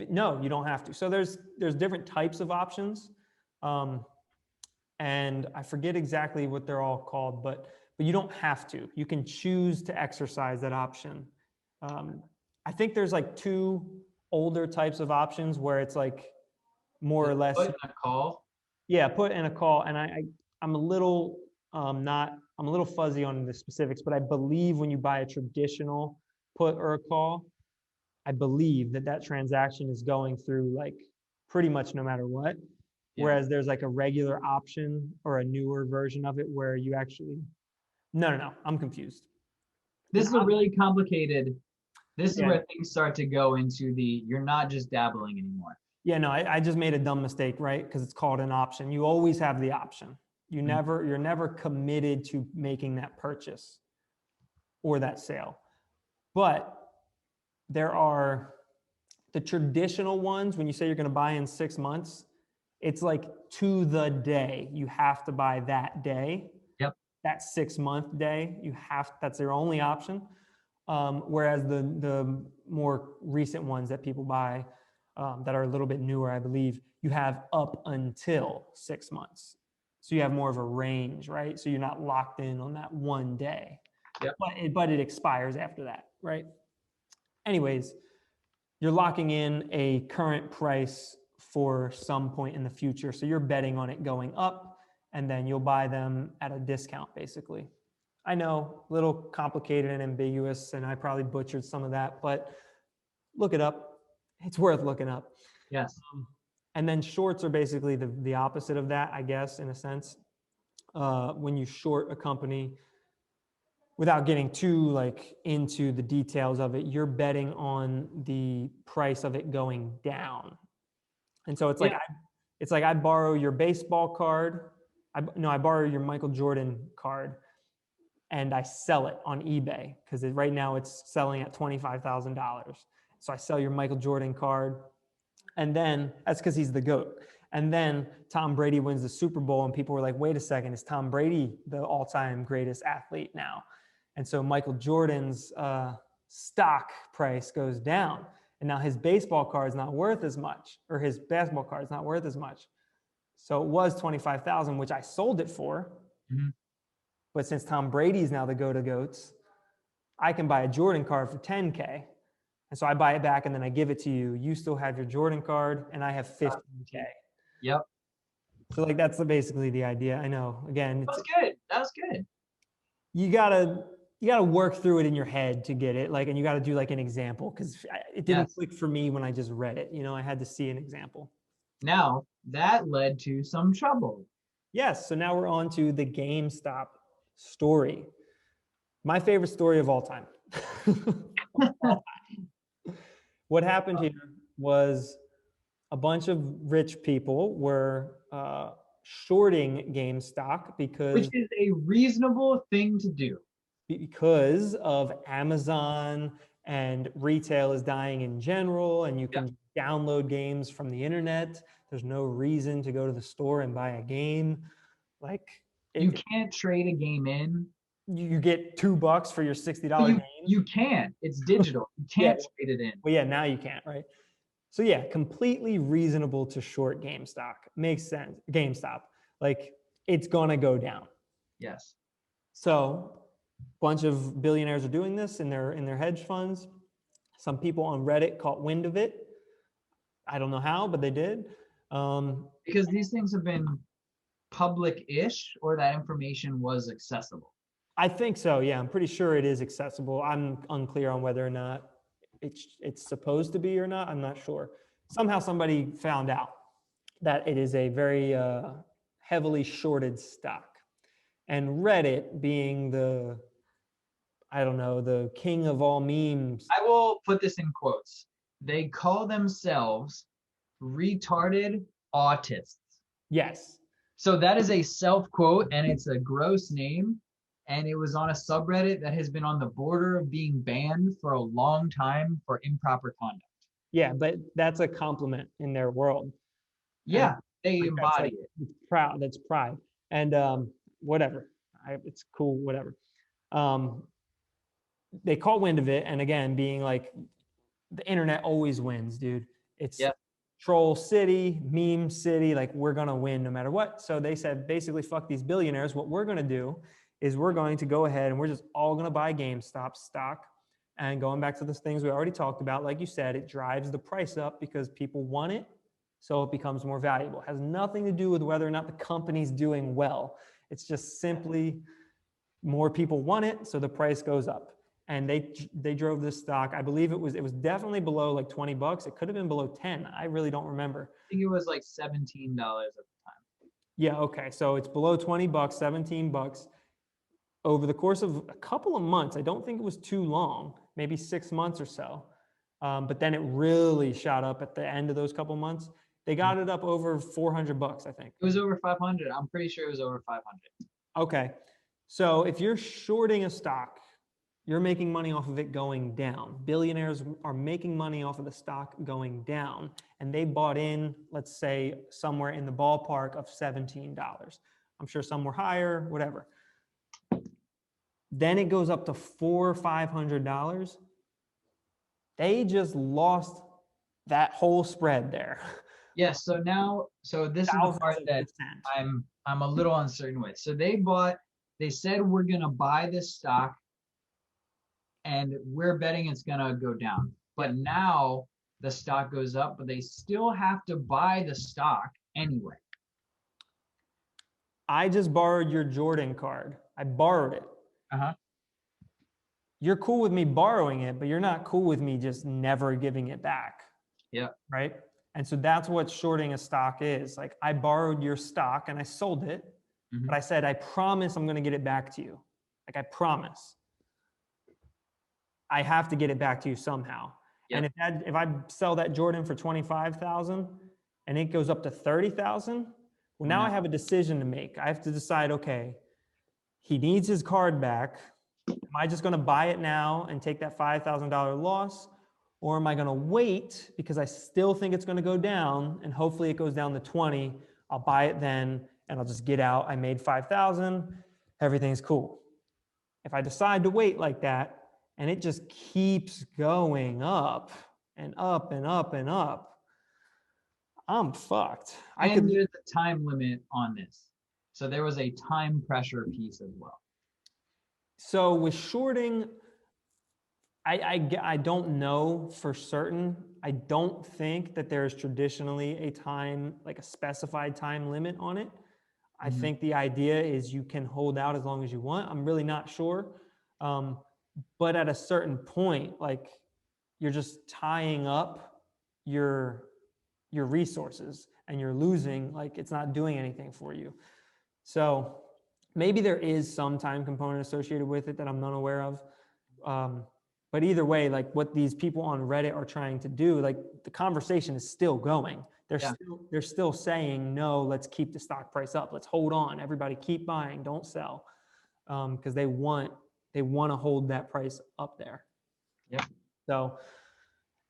No, you don't have to. So there's different types of options. And I forget exactly what they're all called, but you don't have to. You can choose to exercise that option. I think there's like two older types of options where it's like more or less. Put in a call? Yeah, put in a call. And I'm a little I'm a little fuzzy on the specifics, but I believe when you buy a traditional put or a call, I believe that transaction is going through like pretty much no matter what. Yeah. Whereas there's like a regular option or a newer version of it where you actually, no, I'm confused. This is a really complicated, this is Yeah. where things start to go into you're not just dabbling anymore. Yeah, no, I just made a dumb mistake, right? Because it's called an option. You always have the option. You're never committed to making that purchase or that sale. But there are the traditional ones, when you say you're going to buy in 6 months, it's like to the day. You have to buy that day. Yep. That 6 month day, that's their only option. Whereas the more recent ones that people buy that are a little bit newer, I believe, you have up until 6 months. So you have more of a range, right? So you're not locked in on that one day. Yep. But it expires after that, right? Anyways, you're locking in a current price for some point in the future. So you're betting on it going up, and then you'll buy them at a discount, basically. I know, a little complicated and ambiguous, and I probably butchered some of that, but look it up. It's worth looking up. Yes. And then shorts are basically the opposite of that, I guess, in a sense. When you short a company, without getting too like into the details of it, you're betting on the price of it going down. And so it's like I borrow your baseball card. I borrow your Michael Jordan card and I sell it on eBay because right now it's selling at $25,000. So I sell your Michael Jordan card, and then that's because he's the GOAT. And then Tom Brady wins the Super Bowl, and people were like, wait a second, is Tom Brady the all-time greatest athlete now? And so Michael Jordan's stock price goes down, and now his baseball card is not worth as much, or his basketball card is not worth as much. So it was $25,000, which I sold it for. Mm-hmm. But since Tom Brady's now the GOAT of GOATs, I can buy a Jordan card for $10K. And so I buy it back and then I give it to you. You still have your Jordan card and I have 15K. Yep. So like that's basically the idea. I know. Again, That was good. That was good. you gotta work through it in your head to get it. Like, and you gotta do like an example because it didn't click for me when I just read it. You know, I had to see an example. Now that led to some trouble. Yes. So now we're on to the GameStop story. My favorite story of all time. What happened here was a bunch of rich people were shorting GameStop Which is a reasonable thing to do. Because of Amazon and retail is dying in general, and you can download games from the internet. There's no reason to go to the store and buy a game. Like you can't trade a game in. You get $2 for your $60 game. You can't. It's digital. You can't trade it in. Well, yeah, now you can't, right? So yeah, completely reasonable to short GameStop. Makes sense. GameStop, like it's gonna go down. Yes. So bunch of billionaires are doing this in their hedge funds. Some people on Reddit caught wind of it. I don't know how, but they did. Because these things have been public-ish, or that information was accessible. I think so. Yeah, I'm pretty sure it is accessible. I'm unclear on whether or not it's supposed to be or not. I'm not sure. Somehow somebody found out that it is a very heavily shorted stock. And Reddit being the, I don't know, the king of all memes. I will put this in quotes. They call themselves retarded autists. Yes. So that is a self-quote, and it's a gross name. And it was on a subreddit that has been on the border of being banned for a long time for improper conduct. Yeah, but that's a compliment in their world. Yeah, they embody it. It's proud. That's pride. And whatever. It's cool, whatever. They caught wind of it. And again, being like, the internet always wins, dude. It's troll city, meme city. Like, we're going to win no matter what. So they said, basically, fuck these billionaires. What we're going to do is we're going to go ahead and we're just all going to buy GameStop stock. And going back to the things we already talked about, like you said, it drives the price up because people want it. So it becomes more valuable. It has nothing to do with whether or not the company's doing well. It's just simply more people want it, so the price goes up. And they drove this stock. I believe it was definitely below like $20. It could have been below 10. I really don't remember. I think it was like $17 at the time. Yeah, okay. So it's below $20, $17. Over the course of a couple of months, I don't think it was too long, maybe 6 months or so. But then it really shot up at the end of those couple months. They got it up over $400, I think. It was over 500. I'm pretty sure it was over 500. Okay. So if you're shorting a stock, you're making money off of it going down. Billionaires are making money off of the stock going down. And they bought in, let's say, somewhere in the ballpark of $17. I'm sure some were higher, whatever. Then it goes up to $400 or $500. They just lost that whole spread there. Yes. So now, this is the part that I'm a little uncertain with. So they said we're gonna buy this stock, and we're betting it's gonna go down. But now the stock goes up, but they still have to buy the stock anyway. I just borrowed your Jordan card. I borrowed it. You're cool with me borrowing it, but you're not cool with me just never giving it back. Yeah. Right? And so that's what shorting a stock is. Like, I borrowed your stock and I sold it, but I said, I promise I'm going to get it back to you. Like, I promise. I have to get it back to you somehow. Yep. And if I sell that Jordan for $25,000 and it goes up to $30,000, well, now I have a decision to make. I have to decide, okay, he needs his card back. Am I just going to buy it now and take that $5,000 loss? Or am I going to wait because I still think it's going to go down, and hopefully it goes down to 20. I'll buy it then and I'll just get out. I made 5,000. Everything's cool. If I decide to wait like that and it just keeps going up and up and up and up, I'm fucked. And there's a time limit on this. So there was a time pressure piece as well. So with shorting, I don't know for certain. I don't think that there is traditionally a time, like a specified time limit on it. I Mhm. think the idea is you can hold out as long as you want. I'm really not sure. But at a certain point, like you're just tying up your resources and you're losing, like it's not doing anything for you. So maybe there is some time component associated with it that I'm not aware of. But either way, like what these people on Reddit are trying to do, like the conversation is still going. Yeah. They're still saying, no, let's keep the stock price up. Let's hold on. Everybody keep buying, don't sell. Because they want to hold that price up there. Yeah. So,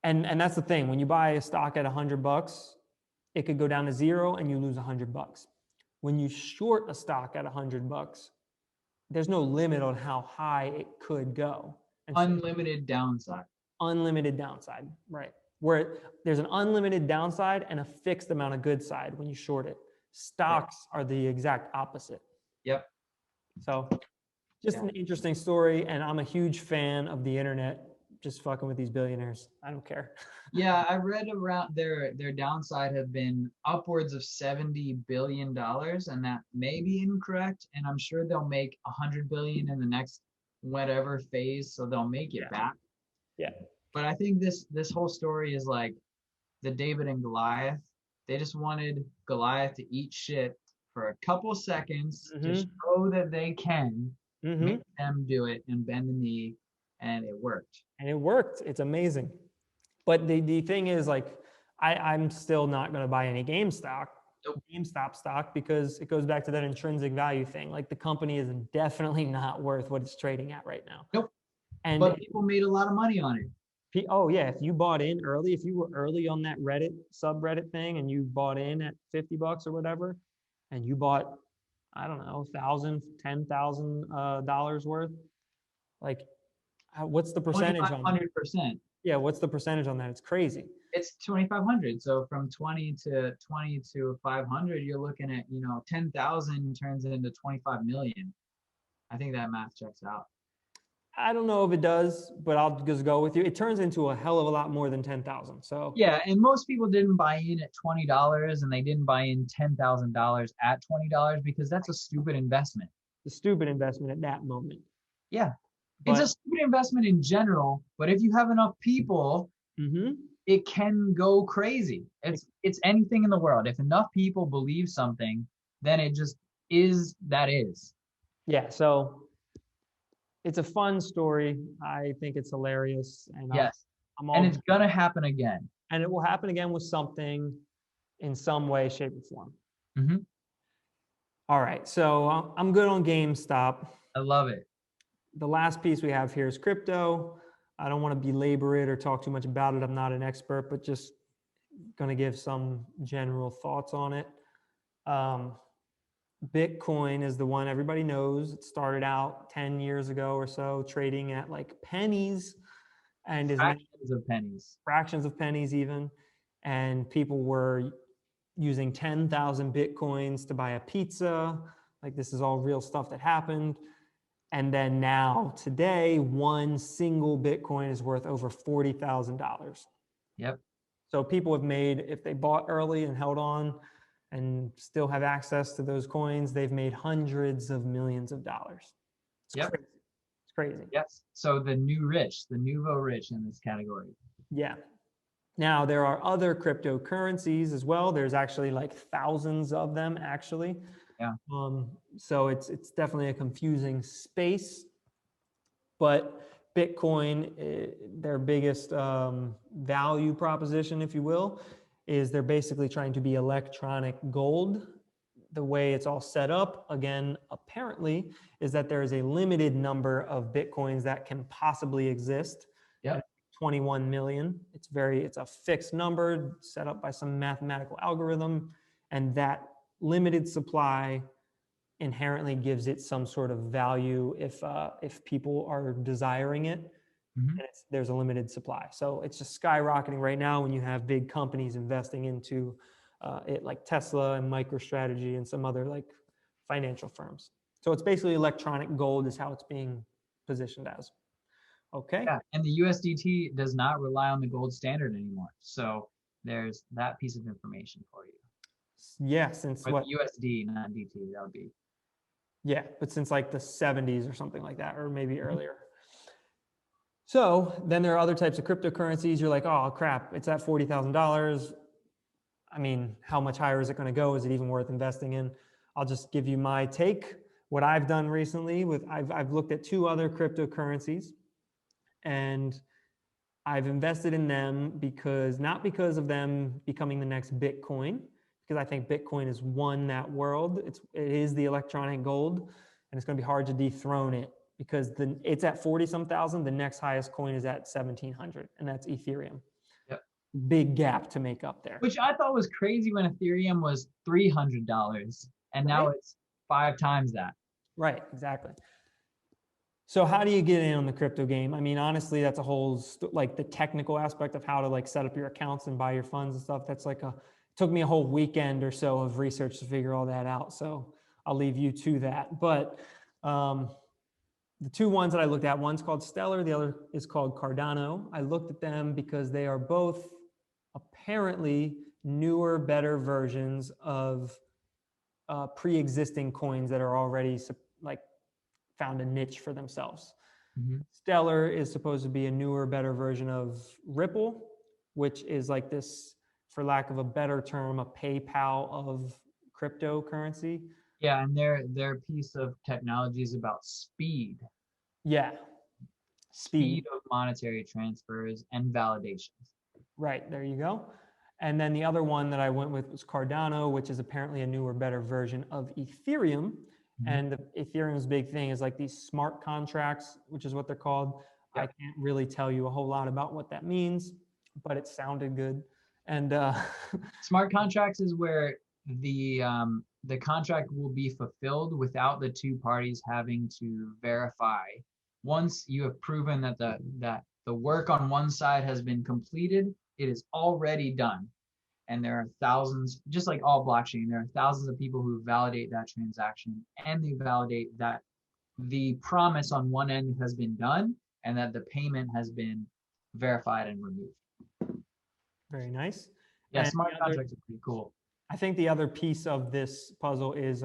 and that's the thing. When you buy a stock at $100, it could go down to zero and you lose $100. When you short a stock at $100, there's no limit on how high it could go. And so, Unlimited downside. unlimited downside, right? Where there's an unlimited downside and a fixed amount of good side when you short it. Stocks are the exact opposite. Yep. So just an interesting story. And I'm a huge fan of the internet, just fucking with these billionaires. I don't care. Yeah, I read around their downside have been upwards of $70 billion, and that may be incorrect. And I'm sure they'll make 100 billion in the next whatever phase, so they'll make it back. Yeah. But I think this whole story is like the David and Goliath. They just wanted Goliath to eat shit for a couple seconds to show that they can make them do it and bend the knee, and it worked. And it worked. It's amazing. But the thing is, like, I'm still not going to buy any GameStop stock, because it goes back to that intrinsic value thing. Like the company is definitely not worth what it's trading at right now. Nope. And but people made a lot of money on it. oh yeah, if you bought in early, if you were early on that Reddit subreddit thing and you bought in at $50 or whatever, and you bought, I don't know, $1,000, $10,000 worth, like what's the percentage on that? 2,500%. Yeah, what's the percentage on that? It's crazy. It's 2,500. So from 20 to 500, you're looking at, 10,000 turns into 25 million. I think that math checks out. I don't know if it does, but I'll just go with you. It turns into a hell of a lot more than 10,000. So yeah, and most people didn't buy in at $20, and they didn't buy in $10,000 at $20 because that's a stupid investment. The stupid investment at that moment. Yeah, it's a stupid investment in general. But if you have enough people, it can go crazy. It's anything in the world. If enough people believe something, then it just is that is. Yeah. So it's a fun story. I think it's hilarious. And yes. And it's going to happen again. And it will happen again with something in some way, shape, or form. All right. So I'm good on GameStop. I love it. The last piece we have here is crypto. I don't want to belabor it or talk too much about it. I'm not an expert, but just going to give some general thoughts on it. Bitcoin is the one everybody knows. It started out 10 years ago or so, trading at like pennies, and fractions of pennies even. And people were using 10,000 Bitcoins to buy a pizza. Like this is all real stuff that happened. And then now today, one single Bitcoin is worth over $40,000. Yep. So people have made, if they bought early and held on and still have access to those coins, they've made hundreds of millions of dollars. It's crazy. It's crazy. Yes. So the new rich, the nouveau rich in this category. Yeah. Now there are other cryptocurrencies as well. There's actually like thousands of them actually. Yeah. So it's definitely a confusing space, but Bitcoin, their biggest value proposition, if you will, is they're basically trying to be electronic gold. The way it's all set up, again, apparently, is that there is a limited number of Bitcoins that can possibly exist. Yeah. 21 million. It's a fixed number set up by some mathematical algorithm, and that limited supply inherently gives it some sort of value if people are desiring it. And there's a limited supply. So it's just skyrocketing right now when you have big companies investing into it, like Tesla and MicroStrategy and some other like financial firms. So it's basically electronic gold is how it's being positioned as. Okay. Yeah, and the USDT does not rely on the gold standard anymore. So there's that piece of information for you. Yeah, since Or what? USD, not DT. That would be. Yeah, but since like the 70s or something like that, or maybe Mhm. earlier. So then there are other types of cryptocurrencies. You're like, oh crap, it's at $40,000. I mean, how much higher is it going to go? Is it even worth investing in? I'll just give you my take. What I've done recently with I've looked at 2 other cryptocurrencies, and I've invested in them because not because of them becoming the next Bitcoin, because I think Bitcoin has won that world. It is the electronic gold, and it's going to be hard to dethrone it because it's at 40 some thousand. The next highest coin is at 1,700, and that's Ethereum. Yep. Big gap to make up there. Which I thought was crazy when Ethereum was $300, and now Right? it's 5 times that. Right, exactly. So how do you get in on the crypto game? I mean, honestly, that's a whole like the technical aspect of how to like set up your accounts and buy your funds and stuff. That's like it took me a whole weekend or so of research to figure all that out. So I'll leave you to that. But the 2 ones that I looked at, one's called Stellar, the other is called Cardano. I looked at them because they are both apparently newer, better versions of pre-existing coins that are already like found a niche for themselves. Mm-hmm. Stellar is supposed to be a newer, better version of Ripple, which is like this, for lack of a better term, a PayPal of cryptocurrency. Yeah, and their piece of technology is about speed, Yeah, speed speed. of monetary transfers and validations. Right, there you go. And then the other one that I went with was Cardano, which is apparently a newer, better version of Ethereum. Mm-hmm. And the Ethereum's big thing is like these smart contracts, which is what they're called. I Yep. can't really tell you a whole lot about what that means, but it sounded good. And Smart contracts is where the contract will be fulfilled without the 2 parties having to verify. Once you have proven that the work on one side has been completed, it is already done. And there are thousands, just like all blockchain, there are thousands of people who validate that transaction, and they validate that the promise on one end has been done and that the payment has been verified and removed. very nice. Yeah, And smart contracts are pretty cool. I think the other piece of this puzzle is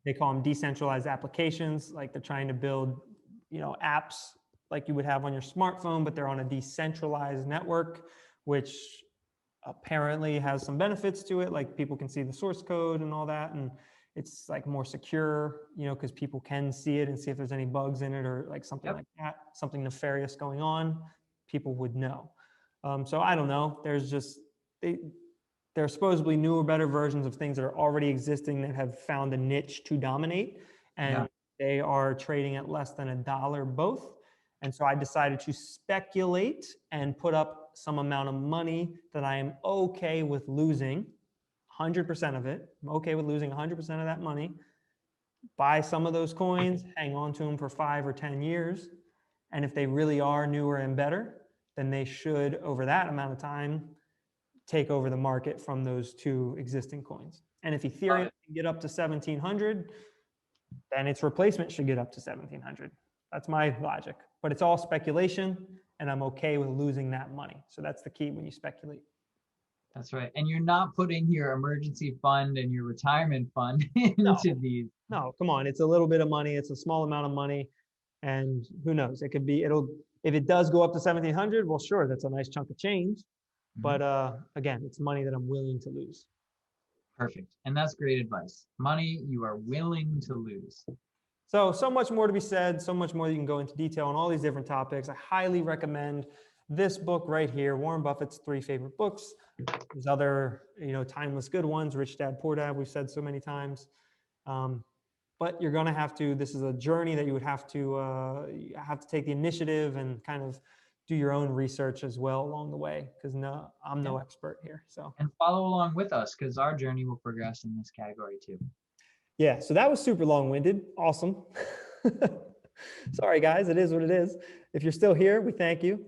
they call them decentralized applications. Like they're trying to build, apps like you would have on your smartphone, but they're on a decentralized network, which apparently has some benefits to it. Like people can see the source code and all that, and it's like more secure, because people can see it and see if there's any bugs in it or like something Yep. like that, something nefarious going on. People would know. So I don't know. There's just they're supposedly newer, better versions of things that are already existing that have found a niche to dominate, and Yeah. they are trading at less than $1 both. And so I decided to speculate and put up some amount of money that I am okay with losing 100% of it. I'm okay with losing 100% of that money. Buy some of those coins, hang on to them for 5 or 10 years. And if they really are newer and better, then they should, over that amount of time, take over the market from those 2 existing coins. And if Ethereum can get up to 1,700, then its replacement should get up to 1,700. That's my logic. But it's all speculation, and I'm okay with losing that money. So that's the key when you speculate. That's right. And you're not putting your emergency fund and your retirement fund No, into these. no, come on. It's a little bit of money. It's a small amount of money. And who knows? It could be, if it does go up to 1,700, well, sure, that's a nice chunk of change. But again, it's money that I'm willing to lose. Perfect. And that's great advice. Money you are willing to lose. So much more to be said, so much more you can go into detail on all these different topics. I highly recommend this book right here, Warren Buffett's 3 favorite books. There's other, timeless good ones, Rich Dad, Poor Dad, we've said so many times. But you're going to have to, this is a journey that you would have to take the initiative and kind of do your own research as well along the way, because I'm no expert here. So and follow along with us, because our journey will progress in this category too. Yeah, so that was super long-winded. Awesome. Sorry, guys, it is what it is. If you're still here, we thank you.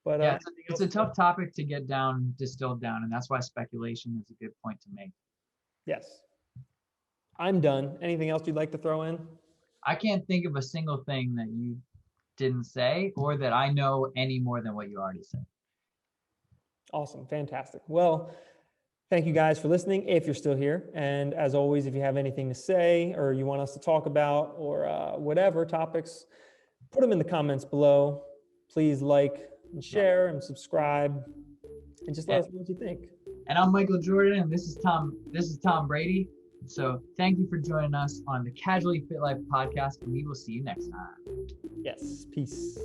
But yeah, it's a tough topic to get distilled down, and that's why speculation is a good point to make. Yes. I'm done. Anything else you'd like to throw in? I can't think of a single thing that you didn't say, or that I know any more than what you already said. Awesome. Fantastic. Well, thank you guys for listening, if you're still here. And as always, if you have anything to say or you want us to talk about or whatever topics, put them in the comments below. Please like and share and subscribe and just let us know what you think. And I'm Michael Jordan, and this is Tom Brady. So thank you for joining us on the Casually Fit Life podcast, and we will see you next time. Yes. Peace.